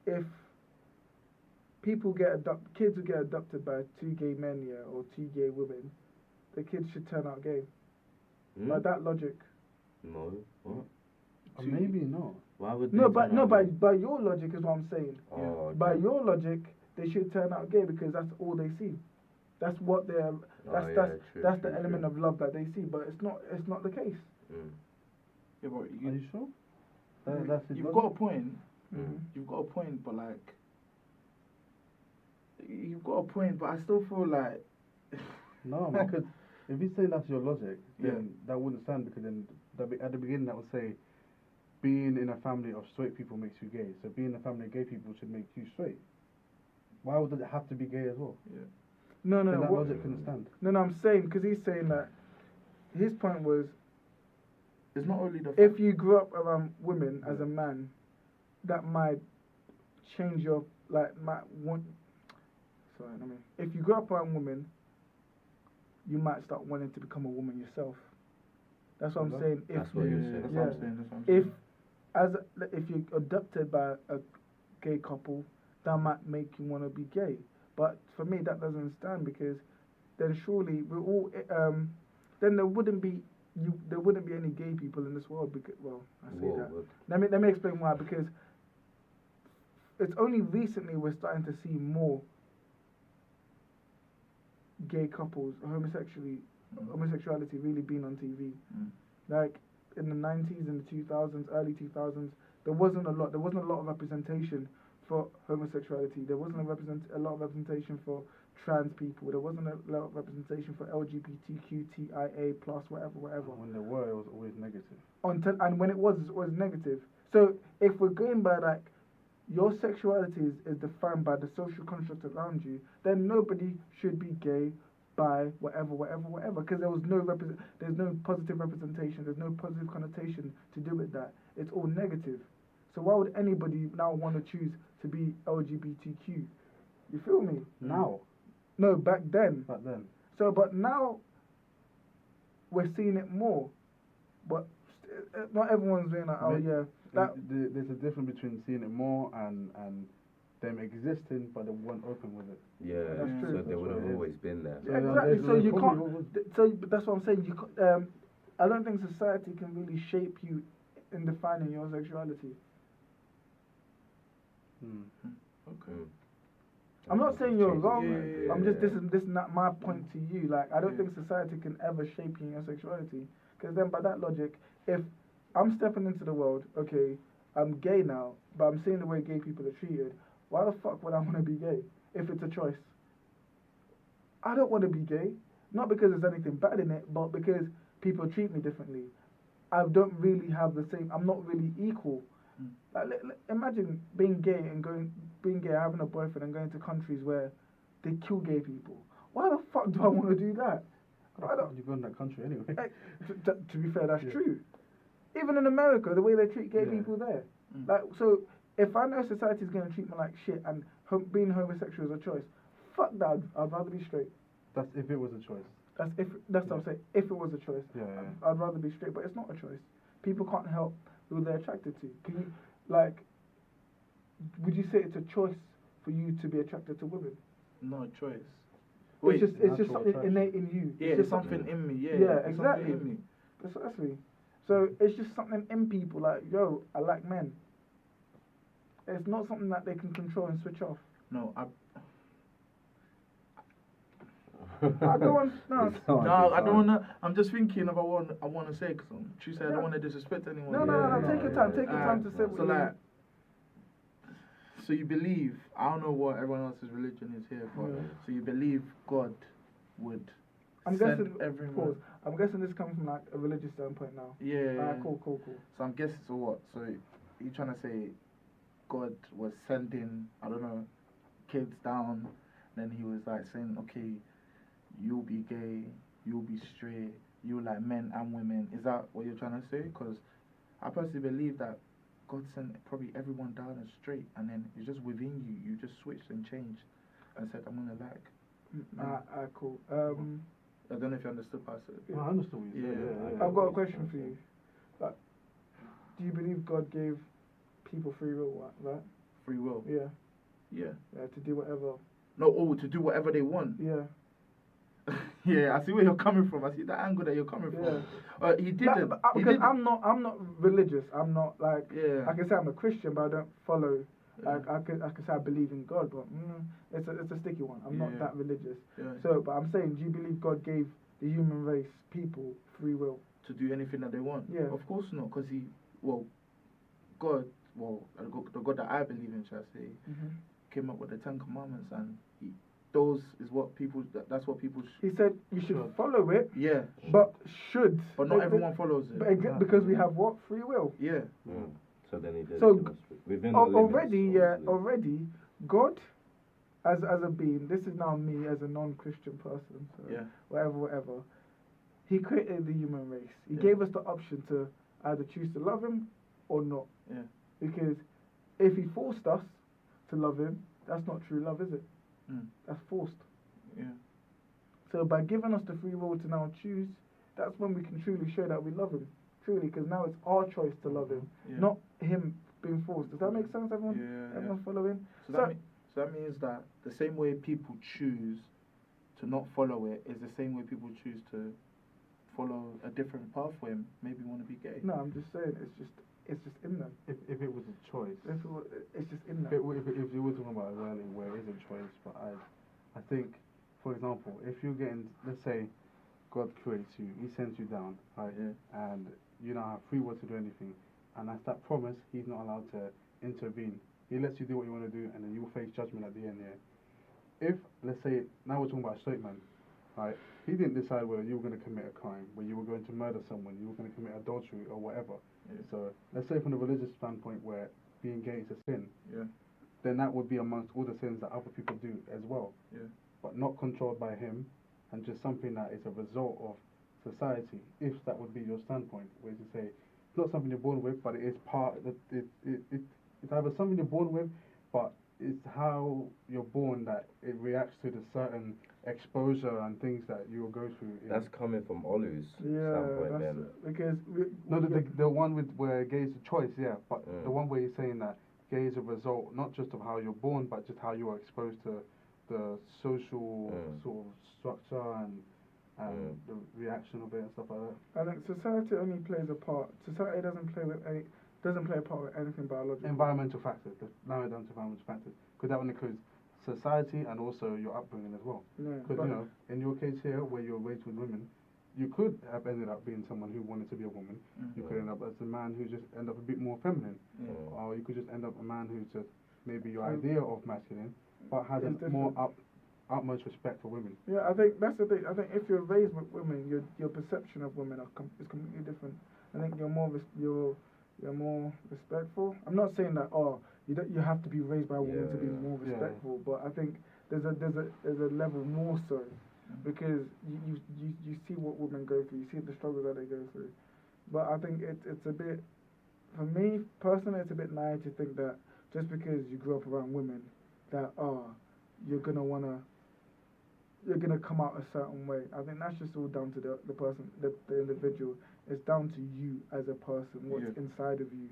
if people kids will get adopted by 2 gay men, or 2 gay women, the kids should turn out gay. By that logic. No. What? Maybe not. Why would by your logic is what I'm saying. Oh, okay. By your logic, they should turn out gay because that's all they see. That's what they're. That's the element of love that they see. But it's not the case. Yeah, but are you sure? You've got a point. You've got a point, but like, you've got a point, but I still feel like. No, because if you say that's your logic, then that wouldn't stand, because then at the beginning that would say, being in a family of straight people makes you gay. So being in a family of gay people should make you straight. Why would it have to be gay as well? Yeah. No. Then that logic couldn't stand. No, I'm saying, because he's saying that his point was, it's not only the. If you grew up around women as a man, that might change your if you grew up around women, you might start wanting to become a woman yourself. That's what I'm saying. That's what you're saying. That's what I'm saying. If you're adopted by a gay couple, that might make you want to be gay. But for me, that doesn't stand, because then surely we're all then there wouldn't be any gay people in this world. Because, well, I say that. Let me explain why. Because it's only recently we're starting to see more gay couples, homosexuality really being on TV. Like in the 90s and the 2000s, early 2000s, there wasn't a lot of representation for homosexuality. There wasn't a lot of representation for trans people. There wasn't a lot of representation for LGBTQTIA+, whatever. When there were, it was always negative. And when it was always negative. So if we're going by like, your sexuality is defined by the social construct around you, then nobody should be gay, bi, whatever, because there's no positive representation, there's no positive connotation to do with that. It's all negative. So why would anybody now want to choose to be LGBTQ? You feel me? Now? No, back then. So, but now we're seeing it more, but not everyone's doing like, there's a difference between seeing it more and them existing, but they weren't open with it. Yeah, that's true. So they would have always been there. Yeah, exactly. So you can't. So that's what I'm saying. You can't, I don't think society can really shape you in defining your sexuality. Okay. I'm not saying you're wrong. I'm just yeah. this is not my point to you. Like, I don't think society can ever shape you in your sexuality, because then by that logic, if I'm stepping into the world, okay, I'm gay now, but I'm seeing the way gay people are treated, why the fuck would I want to be gay if it's a choice? I don't want to be gay, not because there's anything bad in it, but because people treat me differently. I don't really have the same. I'm not really equal. Like, imagine being gay, having a boyfriend and going to countries where they kill gay people. Why the fuck do I want to do that? You go in that country anyway. Like, to be fair, that's true. Even in America, the way they treat gay people there. Like, so if I know society's going to treat me like shit and being homosexual is a choice, fuck that. I'd rather be straight. That's if it was a choice. That's what I'm saying. If it was a choice, I'd rather be straight. But it's not a choice. People can't help who they're attracted to. Can you, like, would you say it's a choice for you to be attracted to women? No choice. It's just something innate in you. Yeah, it's something in me. Yeah, exactly. In me. Precisely. So it's just something in people. Like, yo, I like men. It's not something that they can control and switch off. No, go on. No, I don't wanna. I'm just thinking about what I wanna say. Cause she said I don't wanna disrespect anyone. No. Take your time. Take your time to say what you mean. So you believe? I don't know what everyone else's religion is here, but so you believe God would send everyone? Pause. I'm guessing this comes from like a religious standpoint now. Yeah. Cool. So I'm guessing. So what? So you trying to say God was sending, I don't know, kids down? Then he was like saying, okay, you'll be gay, you'll be straight, you like men and women. Is that what you're trying to say? Because I personally believe that God sent probably everyone down as straight, and then it's just within you. You just switched and changed and said, I'm gonna like. Cool. I don't know if you understood, Pastor. No, I understood what you said. I've got a question for you. Like, do you believe God gave people free will, right? Free will? Yeah. Yeah. To do whatever. No, to do whatever they want. Yeah. Yeah, I see where you're coming from. I see the angle that you're coming from. He didn't. Because I'm not religious. I'm not like. Yeah. I can say I'm a Christian, but I don't follow. Like I can say I believe in God, but it's a sticky one. I'm not that religious. Yeah. So, but I'm saying, do you believe God gave the human race, people, free will to do anything that they want? Yeah. Of course not, because the God that I believe in, shall I say, came up with the 10 Commandments, and that's what people. He said you should follow it. Yeah. But should. But not everyone follows it. But because we have what? Free will. Yeah. So then he did. So within already, God, as a being, this is now me as a non-Christian person. So whatever. He created the human race. He gave us the option to either choose to love him or not. Yeah. Because if he forced us to love him, that's not true love, is it? That's forced. Yeah. So by giving us the free will to now choose, that's when we can truly show that we love him. Truly, because now it's our choice to love him, not him being forced. Does that make sense, everyone? Everyone following? So that means that the same way people choose to not follow it is the same way people choose to follow a different pathway and maybe want to be gay. No, I'm just saying, it's just in them. If it was a choice. It's just in them. If you were talking about learning where it is a choice, but I think, for example, if you're getting, let's say, God creates you, he sends you down, right? Yeah. And you don't have free will to do anything. And as that promise, he's not allowed to intervene. He lets you do what you want to do, and then you will face judgment at the end, If, let's say, now we're talking about a straight man, right? He didn't decide whether you were going to commit a crime, whether you were going to murder someone, you were going to commit adultery or whatever. Yeah. So let's say from the religious standpoint where being gay is a sin, then that would be amongst all the sins that other people do as well. Yeah. But not controlled by him, and just something that is a result of society, if that would be your standpoint, where you say it's not something you're born with, but it is part. It's either something you're born with, but it's how you're born that it reacts to the certain exposure and things that you will go through. That's coming from Olu's standpoint then. Because the one with where gay is a choice, but the one where you're saying that gay is a result not just of how you're born, but just how you are exposed to the social sort of structure and the reaction of it and stuff like that. I think society only plays a part. Society doesn't play a part with anything biological. Environmental factors. Now we're down to environmental factors, because that one includes society and also your upbringing as well. Because in your case here, where you're raised with women, you could have ended up being someone who wanted to be a woman. You could end up as a man who just end up a bit more feminine, or you could just end up a man who's just maybe your idea of masculine, but has a more utmost respect for women. Yeah, I think that's the thing. I think if you're raised with women, your perception of women is completely different. I think you're more respectful. I'm not saying that you have to be raised by a woman to be more respectful, but I think there's a level more so, because you see what women go through, you see the struggles that they go through. But I think it's a bit, for me personally, it's a bit naive to think that just because you grew up around women, that you're gonna come out a certain way. I think that's just all down to the person, the individual. It's down to you as a person, what's inside of you.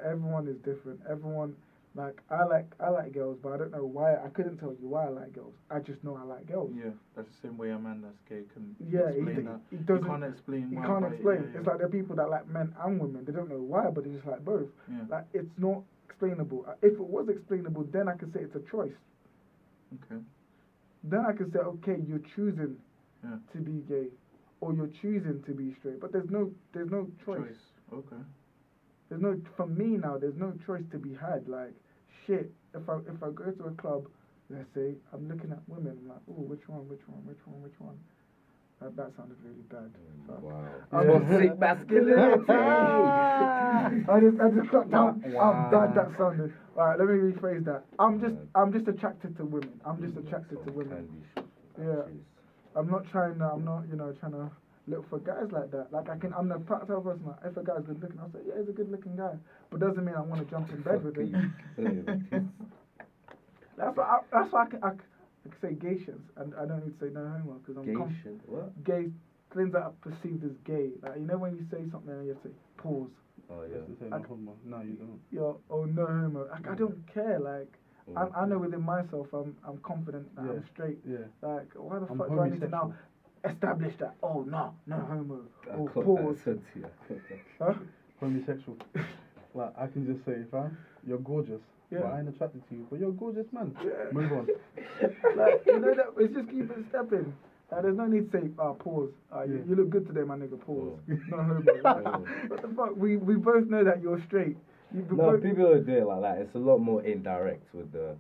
Everyone is different. Everyone, like I like girls, but I don't know why. I couldn't tell you why I like girls. I just know I like girls. Yeah, that's the same way a man that's gay can explain that. He doesn't. You can't explain. He can't explain. It's like there are people that like men and women. They don't know why, but they just like both. Yeah. Like it's not explainable. If it was explainable, then I could say it's a choice. Okay. Then I could say, okay, you're choosing to be gay, or you're choosing to be straight. But there's no choice. Okay. For me now, there's no choice to be had. Like, shit, if I go to a club, let's say, I'm looking at women, I'm like, oh, which one? That sounded really bad. Wow. Toxic masculinity. I just got down. How bad that sounded. Alright, let me rephrase that. I'm just attracted to women. I'm just attracted to women. Yeah. I'm not trying to look for guys like that. Like I'm the practical person. Like, if a guy's good looking, I'll say, yeah, he's a good looking guy. But doesn't mean I want to jump in bed with him. That's why I can say Gaysians, and I don't need to say no homo, because I'm what? Gay, things that are perceived as gay. Like, you know when you say something and you have to say pause. Oh yeah. No, you don't. No homo. I don't care. Like, I know within myself I'm confident that I'm straight. Yeah. Like, why the fuck do I need to now establish that? Oh no homo. Oh, pause. Huh? Homosexual. Like, I can just say, fam, you're gorgeous. Yeah. But I ain't attracted to you, but you're a gorgeous man. Yeah. Move on. Like, you know that, it's just keep it stepping. There's no need to say, pause. You look good today, my nigga, pause. No homo. What the fuck? We both know that you're straight. People are doing like that. It's a lot more indirect with the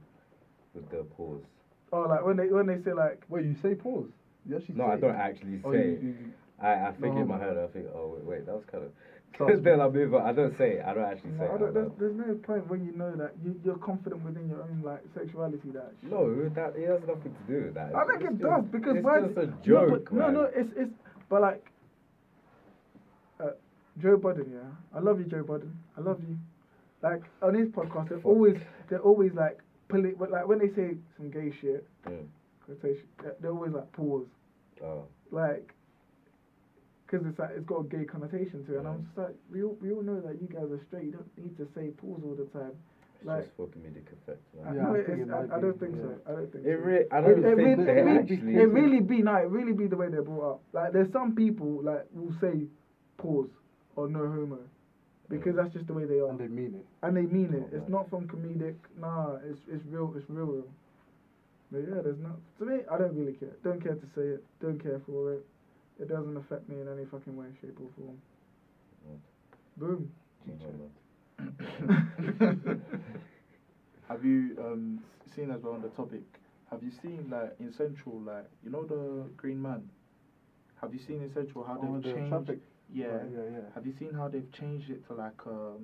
pause. Oh, like when they say like... Wait, you say pause? You actually say I don't actually say it. I think in my head, I think, oh, wait, that was kind of... Then I move on. I don't say it. I don't actually say it. There's no point when you know that you're confident within your own like sexuality. That shit. No, it has nothing to do with that. I think it does, because it's just a joke. No, it's but like Joe Budden, yeah. I love you, Joe Budden. I love you. Like on his podcast, they're always like like when they say some gay shit, quotation, they're always like pause. Oh. Like. Because it's got a gay connotation to it, and I'm just like, we all know that you guys are straight. You don't need to say pause all the time. It's just for comedic effect. I don't think so. I don't think so. It really be the way they're brought up. Like there's some people like will say pause or no homo because that's just the way they are. And they mean it. It's not from comedic. Nah, it's real. It's real. But yeah, there's not. To me, I don't really care. Don't care to say it. Don't care for it. It doesn't affect me in any fucking way, shape or form. Boom. Have you seen, as well on the topic, have you seen like in Central, like, you know the Green Man? Have you seen in Central how they've changed? Traffic. Yeah. Yeah. Have you seen how they've changed it to like a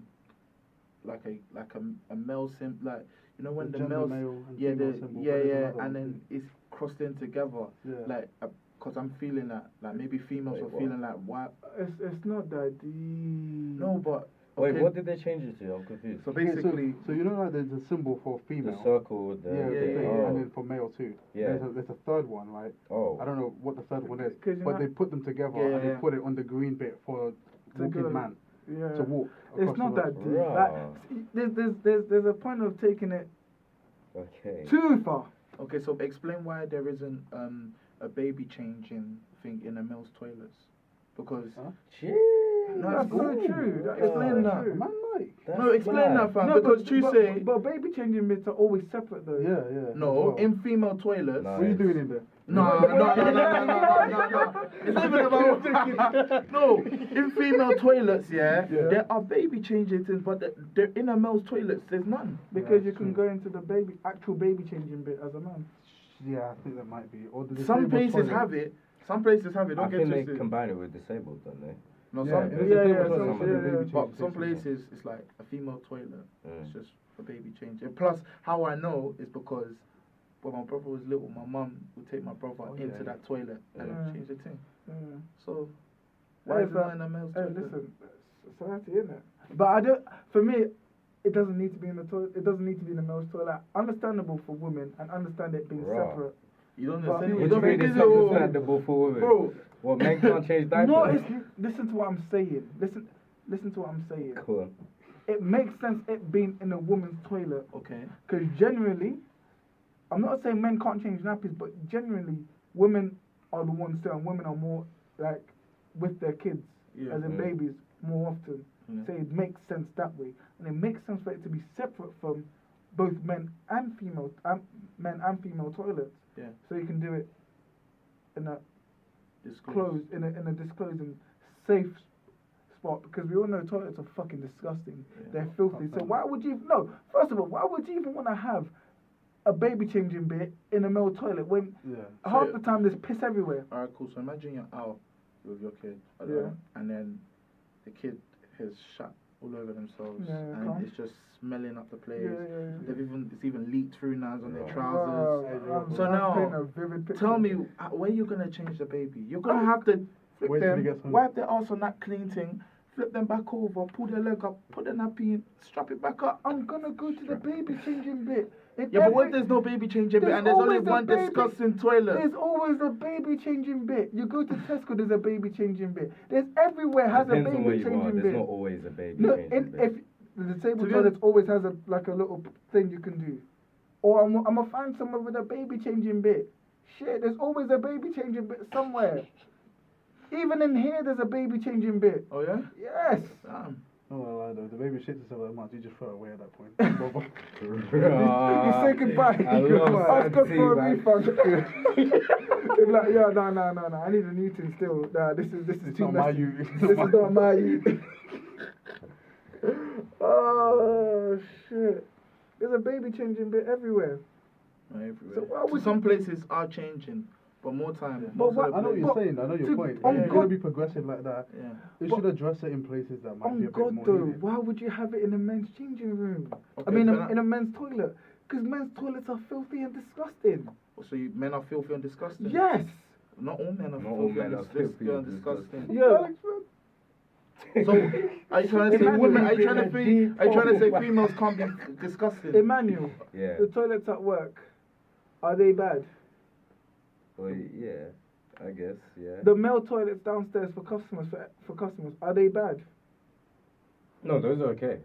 male symbol, like, you know when the male and then it's crossed in together, like. Because I'm feeling that, like, maybe females are feeling like, why? It's not that deep. No, but... Okay. Wait, what did they change it to? I'm confused. So basically... So you know, like, there's a symbol for female. The circle with the... And then for male too. Yeah. There's a third one, right? Oh. I don't know what the third one is, but they put them together and they put it on the green bit for walking man. Yeah. To walk. It's not that deep. Like, there's a point of taking it too far. Okay, so explain why there isn't... a baby changing thing in a male's toilets, because no, that's not true. Explain that. Man, no, explain that, fam. No, because you say, but baby changing bits are always separate though. Yeah. No, in female toilets. What are you doing in there? No. It's not even about. No, in female toilets, there are baby changing things, but in a male's toilets, there's none. Because you can go into the actual baby changing bit as a man. Yeah, I think that might be. Or the Some disabled places toilet. have it. Some places have it. I Don't get think they twisted. combine it with disabled, don't they? No, Yeah, some it is places. Yeah, disabled yeah, toilet, some- but the yeah, baby yeah. change But some station. places it's like a female toilet. Mm. It's just for baby change. And plus, how I know is because when my brother was little, my mum would take my brother into that toilet and Yeah. change the thing. Yeah. So why is it but- not in a male's Hey, toilet? listen, it's society, isn't it? But I don't. For me, it doesn't need to be in the toilet. It doesn't need to be in the male's toilet. Understandable for women, and understand it being Right. separate. You don't But- understand? What You What don't do you mean think it's it's all- understandable for women? Bro, What, men can't change diapers? No, listen to what I'm saying. Listen to what I'm saying. Go on. It makes sense it being in a woman's toilet, okay. because generally, I'm not saying men can't change nappies, but generally, women are the ones there, and women are more like with their kids, Yeah. as in Mm. babies, more often. Yeah. So it makes sense that way, and it makes sense for it to be separate from both men and female toilets. Yeah. So you can do it in a Disclose. in a disclosing safe spot, because we all know toilets are fucking disgusting. Yeah. They're filthy. So why would you first of all, why would you even want to have a baby changing bit in a male toilet when Yeah. half the time there's piss everywhere? Alright, cool. So imagine you're out with your kid, Yeah. and then the kid has shat all over themselves, Yeah, and come. it's just smelling up the place. Yeah. It's even leaked through now on their Right. trousers. So I'm now, painting a vivid picture. Tell me, where you gonna change the baby? You're gonna have to flip Wait till he them, gets home. wipe their ass on that clean thing, flip them back over, pull their leg up, put the nappy in, strap it back up. I'm gonna go to the baby changing bit. Yeah, but what if there's no baby changing bit and there's only always a one baby- disgusting toilet? There's always a baby changing bit. You go to Tesco, there's a baby changing bit. There's everywhere has Depends a on where baby you are. changing There's bit. not always a baby No, changing bit. if the disabled To be toilet honest- always has a little thing you can do, or I'm gonna find someone with a baby changing bit. Shit, there's always a baby changing bit somewhere. Even in here, there's a baby changing bit. Oh yeah? Yes. Damn. No, no, lie though. The baby shits itself that much, you just throw it away at that point. You say goodbye. I love Ask that us for a man. refund. They're like, yeah, no. I need a new thing still. Nah, this is It's too not my messy. you. This is not my you. Oh shit! There's a baby changing bit everywhere. So why would Some places are changing, but more time. But most of what- the I know what places- you're saying. I know your to- point. on If you're God- gonna be progressive like that, Yeah. it But- should address it in places that might Oh be a bit God, more though, needed. why would you have it in a men's changing room? I Okay, mean, can I- in a men's toilet, because men's toilets are filthy and disgusting. So men are filthy and disgusting? Yes. Not all men are Not all filthy men and are filthy and disgusting. Yeah. So, are you trying to say Emmanuel, women? Are you you've trying to been a are you trying to say deep- females can't be disgusting? Emmanuel, Yeah. the toilets at work, are they bad? Well, yeah. I guess. Yeah. The male toilets downstairs for customers, are they bad? No, those are okay.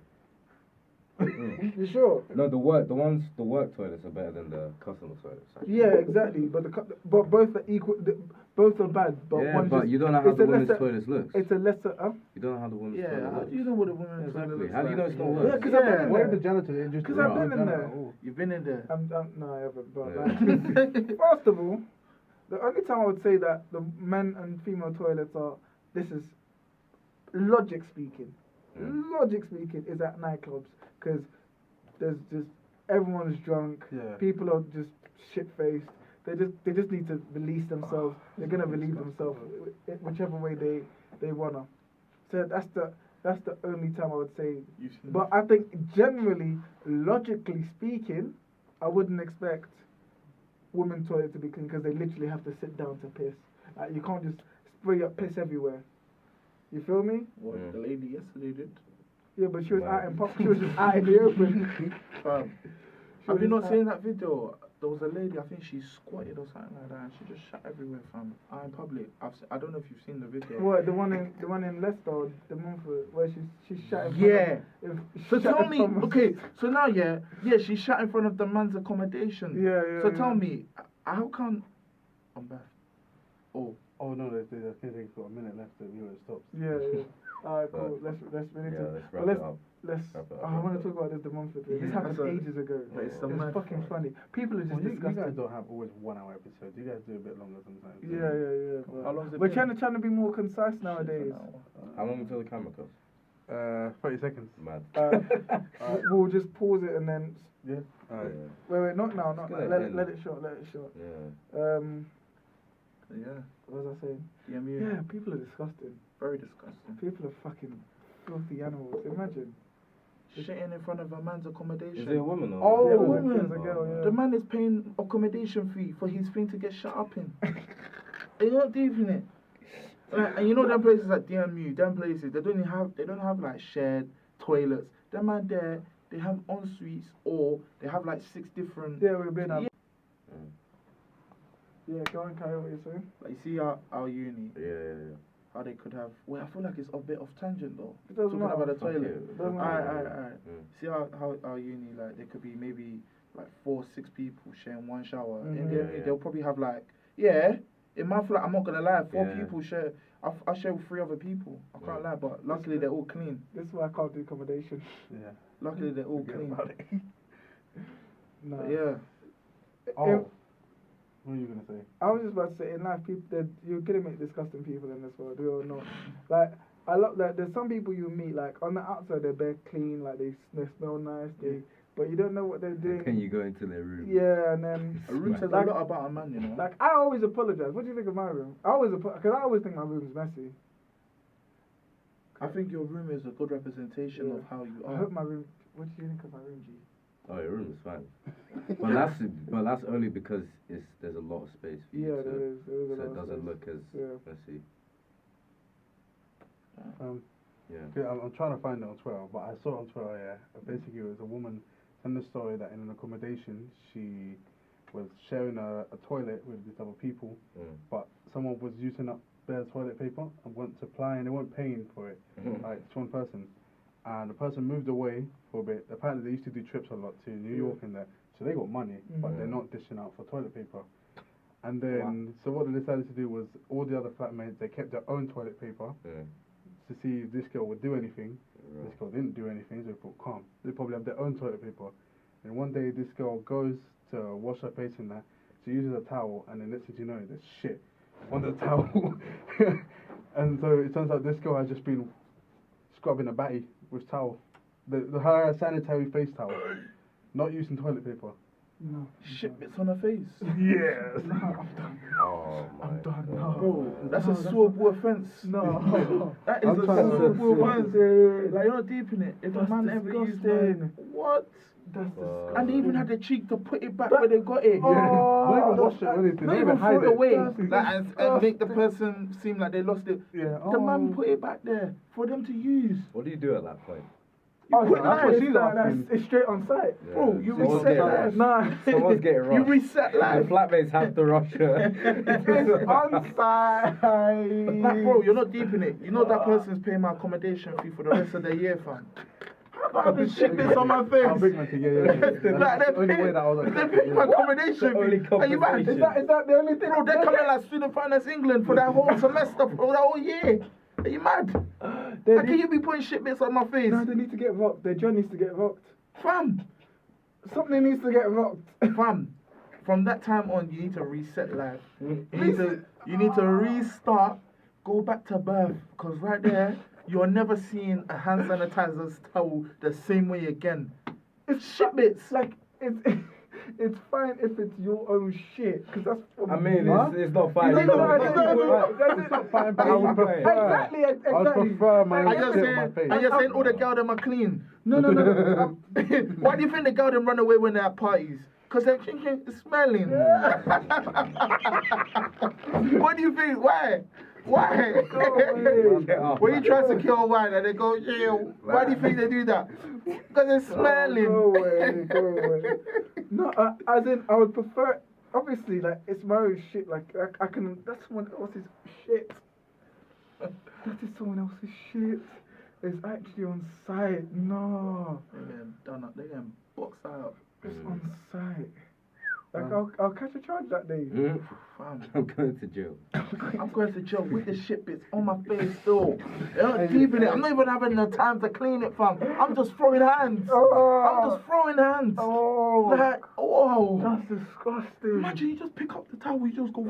Mm. You sure? No, the work toilets are better than the customer toilets. Actually. Yeah, exactly. But but both are equal. Both are bad. But Yeah, one's but just, you don't know how it's the a women's lesser- toilets looks. It's a lesser. You don't know how the women's Yeah, toilet how looks. do you know what a woman's toilet Exactly. looks How do you know like? it's not Yeah, worse? because I've been in What if the there. janitor just 'Cause I've been in janitor, there. oh. You've been in there. No, I haven't. But Yeah. like, first of all, the only time I would say that the men and female toilets are, this is logic speaking, is at nightclubs, because there's just everyone's drunk. Yeah. People are just shit faced. They just need to release themselves. They're gonna relieve themselves whichever way they wanna. So that's the only time I would say. You've seen But I think generally, logically speaking, I wouldn't expect women's toilet to be clean, because they literally have to sit down to piss. You can't just spray up piss everywhere. You feel me? what Mm. the lady yesterday did. Yeah, but she was Wow. out in she was just out in the open. Have was you not just seen that video? There was a lady, I think she squatted or something like that, and she just shat everywhere, fam. Out in public. I don't know if you've seen the video. What, the one in Leicester, or the Montfort, where she shot in Yeah. front of, So shot tell in me, front of- okay, so now, yeah, she shat in front of the man's accommodation. Yeah. So tell me, how come... I'm back. Oh. Oh no, there's got a minute left to where it stops. Yeah. Alright, cool. Let's we need Yeah, to. let's but wrap it up. Let's. Wrap it up, I wrap want it to up. talk about this Montfort thing. This Yeah, happened so- ages ago. But it's It's the mad- fucking funny. People are just Well, you guys disgusted. don't have always 1 hour episodes. You guys do a bit longer sometimes. Yeah. but How long's it We're been? trying to be more concise nowadays. How long until the camera goes? 30 seconds. Mad. We'll just pause it and then Yeah. Alright. Wait, not now, not now. Let's Let get it short. Yeah. Yeah. What was I saying? DMU. Yeah, people are disgusting. Very disgusting. People are fucking filthy animals. Imagine. Shitting in front of a man's accommodation. Is it a woman or? Oh, Yeah, woman. it's a girl, yeah. The man is paying accommodation fee for his thing to get shut up in. Are you not deep in it? Like, and you know them places like DMU, them places, they don't have like shared toilets. Them man there, they have en suites or they have like 6 different. Yeah, we've been Yeah. Yeah, go on, carry on what you're saying. Like, you see our uni, Yeah. how they could have. Well, I feel like it's a bit off tangent though. It doesn't Talking matter. about the toilet. It doesn't Alright. matter. See how our uni, like, there could be maybe like 4, 6 people sharing one shower. In Mhm. there, Yeah. they'll probably have like, in my flat, I'm not gonna lie, 4 Yeah. people share. I share with 3 other people. I can't lie, but luckily they're all clean. This is why I can't do accommodation. Yeah. Luckily they're all Forget clean. about it. No. But yeah. Oh. What are you gonna say? I was just about to say, in life, you're gonna meet disgusting people in this world. We all know. Like, I love that. There's some people you meet, like, on the outside they're bare clean, like they smell nice, but you don't know what they're doing. Can you go into their room? Yeah, and then A room says like, a lot about a man, you know. like I always apologize. What do you think of my room? Because I always think my room's messy. I think your room is a good representation of how you I are. hope my room. What do you think of my room, G? Oh, your room is fine. but that's only because there's a lot of space for you. Yeah, So, there is a so lot it of doesn't space. look as Yeah. messy. Yeah. Okay, I'm trying to find it on Twitter, but I saw it on Twitter, basically it was a woman telling the story that in an accommodation she was sharing a toilet with these other people, but someone was using up their toilet paper and went supplying, they weren't paying for it, like it's one person. And the person moved away for a bit. Apparently they used to do trips a lot to New York and there, so they got money, but they're not dishing out for toilet paper. And then, so what they decided to do was, all the other flatmates, they kept their own toilet paper to see if this girl would do anything. This girl didn't do anything, so they thought, calm. They probably have their own toilet paper. And one day this girl goes to wash her face in there, she uses a towel, and then next thing you know, there's shit on the towel. And so it turns out this girl has just been scrubbing a batty with towel. Her sanitary face towel. Not using toilet paper. No. Shit bits on her face. Yes. No, I'm done. Oh my I'm done. God. No. Bro, that's a suable offence. No. That is I'm a trying to- suable offence. Like, you're not deep in it. If a That's man ever used disgusting. mine, what? That's disgusting. And they even had the cheek to put it back where they got it. Oh, Don't even wash it or anything. Not Don't even hide throw it away. That's Like, and make the disgusting. person seem like they lost it. Yeah. The man put it back there for them to use. What do you do at that point? Oh, put it that's live. what she's asking. It's straight on site. Yeah. Bro, you Someone's reset getting life. rushed. Nah. Someone's getting rushed. You reset The life. flatmates have to rush her. It's on site. Like, bro, you're not deep in it. You know that person's paying my accommodation fee for the rest of the year, fam. How about having shit bits on my face? Oh, big man, yeah. Like, That's the only way that I was they're like, paying my accommodation only fee. Are you mad? compensation. Is that the only thing? Bro, they're coming like Student Finance England for that whole semester, for that whole year. Are you mad? They How can need- you be putting shit bits on my face? No, they need to get rocked. Their job needs to get rocked. Fam, Something needs to get rocked. fam. From that time on, you need to reset life. You need to restart, go back to birth. Because right there, you're never seeing a hand sanitizer's towel the same way again. It's shit bits. Like, it's fine if it's your own shit. Because that's what I mean, it's not fine. You know what It's not fine, but I would prefer. Exactly, I would exactly. prefer my Are own you shit on my saying, face. are you saying all the girls them are clean? No. Why do you think the girls them run away when they're at parties? Because they're thinking it's smelling. What do you think? Why? Why? When you try to kill one and they go, yeah, why do you think they do that? Because it's smelling. Go away. No, as in, I would prefer, obviously, like, it's my own shit. Like, I can, that's someone else's shit. That is someone else's shit. It's actually on site. No. They're getting done up. They're getting boxed out. It's on site. Like, I'll catch a charge that day. Fam. I'm going to jail. I'm going to jail with the shit bits on my face still. They're not deep in it. I'm not even having the time to clean it, fam. I'm just throwing hands. I'm just throwing hands. Oh. Like, whoa. That's disgusting. Imagine you just pick up the towel, you just go,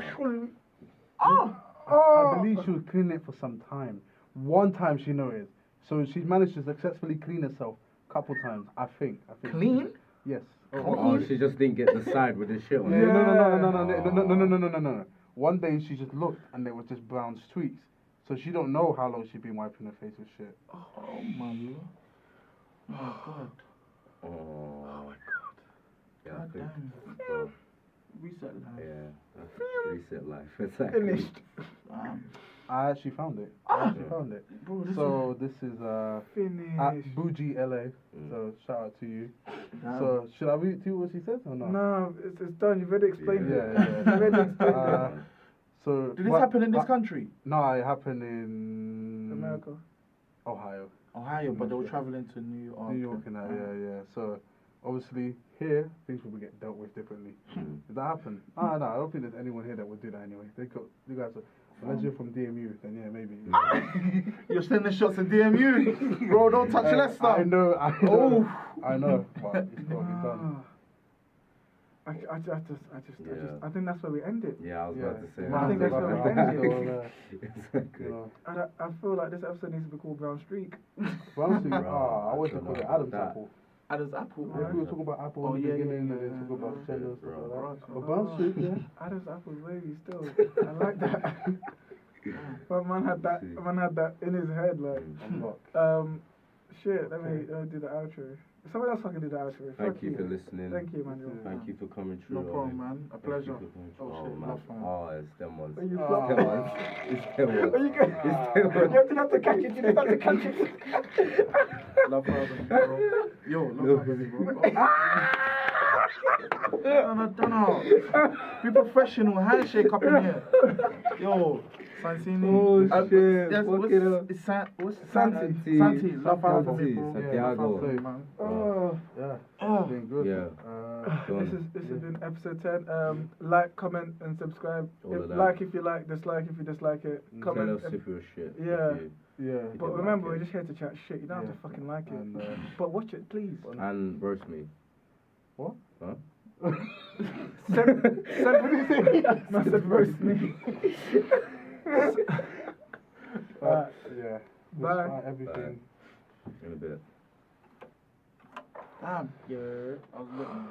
ah. I believe she was cleaning it for some time. One time she noticed. So she managed to successfully clean herself a couple times, I think. Clean? Yes. Oh, she just didn't get the side with the shit on Yeah, it. no. One day she just looked and there was just brown streaks. So she don't know how long she been wiping her face with shit. Oh my lord. Oh my god. Oh my god. Yeah, God I think. damn. Bro, Reset life. yeah, that's reset life. Exactly. Finished. I actually found it. Bro, this So this is at Finished. Bougie LA. So shout out to you. Damn. So should I read to you what she says or not? No, it's done. You've already explained it. Yeah. You've already explained it. So Did this happen in this country? No, it happened in America. Ohio. Ohio, but they were traveling to New York. New York and that, yeah. So obviously here things will get dealt with differently. Did that happen? No, I don't think there's anyone here that would do that anyway. You guys are, unless you're from DMU, then yeah, maybe. You're sending shots at DMU, bro. Don't touch Leicester. I know. Oh. I know, but it's got to be done. I think that's where we end it. Yeah, I was about to say. I think that's where we end it. Exactly. I feel like this episode needs to be called Brown Streak. Brown Streak? I always call it Adam's apple. Adam's apple. Yeah, we were talking about apple in the beginning, and then talk about gender and stuff like that. But Brown Streak, yeah. Adam's apple wavy still. I like that. But man had that in his head, like. Shit, let me do the outro. Someone else fucking do the outro. Thank you for listening. Thank you, Manuel. Thank you for coming through. No problem, man. A pleasure. Oh, shit, man. love, man. Oh, it's them ones. Are you It's flop? them ones. It's them ones. Are you good? It's them You ones. have to catch it. You just have to catch it. Love having you, bro. Yo, love having you, bro. No. Be professional. Handshake up in here. Yo, Santini. Oh, shit. Yes, Fuck what's it up. It's What's Santi. Santi. Love having me, bro. Santiago. Man. Oh. Yeah, been good. Yeah. This has been episode 10. Like, comment, and subscribe. All of that. Like if you like, dislike if you dislike it. Comment. Tell us if you're shit. Yeah. Yeah. But don't remember, like we're it. just here to chat shit. You don't have to fucking like it. And, but watch it, please. And roast me. what? Huh? Send roast me. Yeah. Bye. Everything. In a bit. Damn. Yeah. I was looking.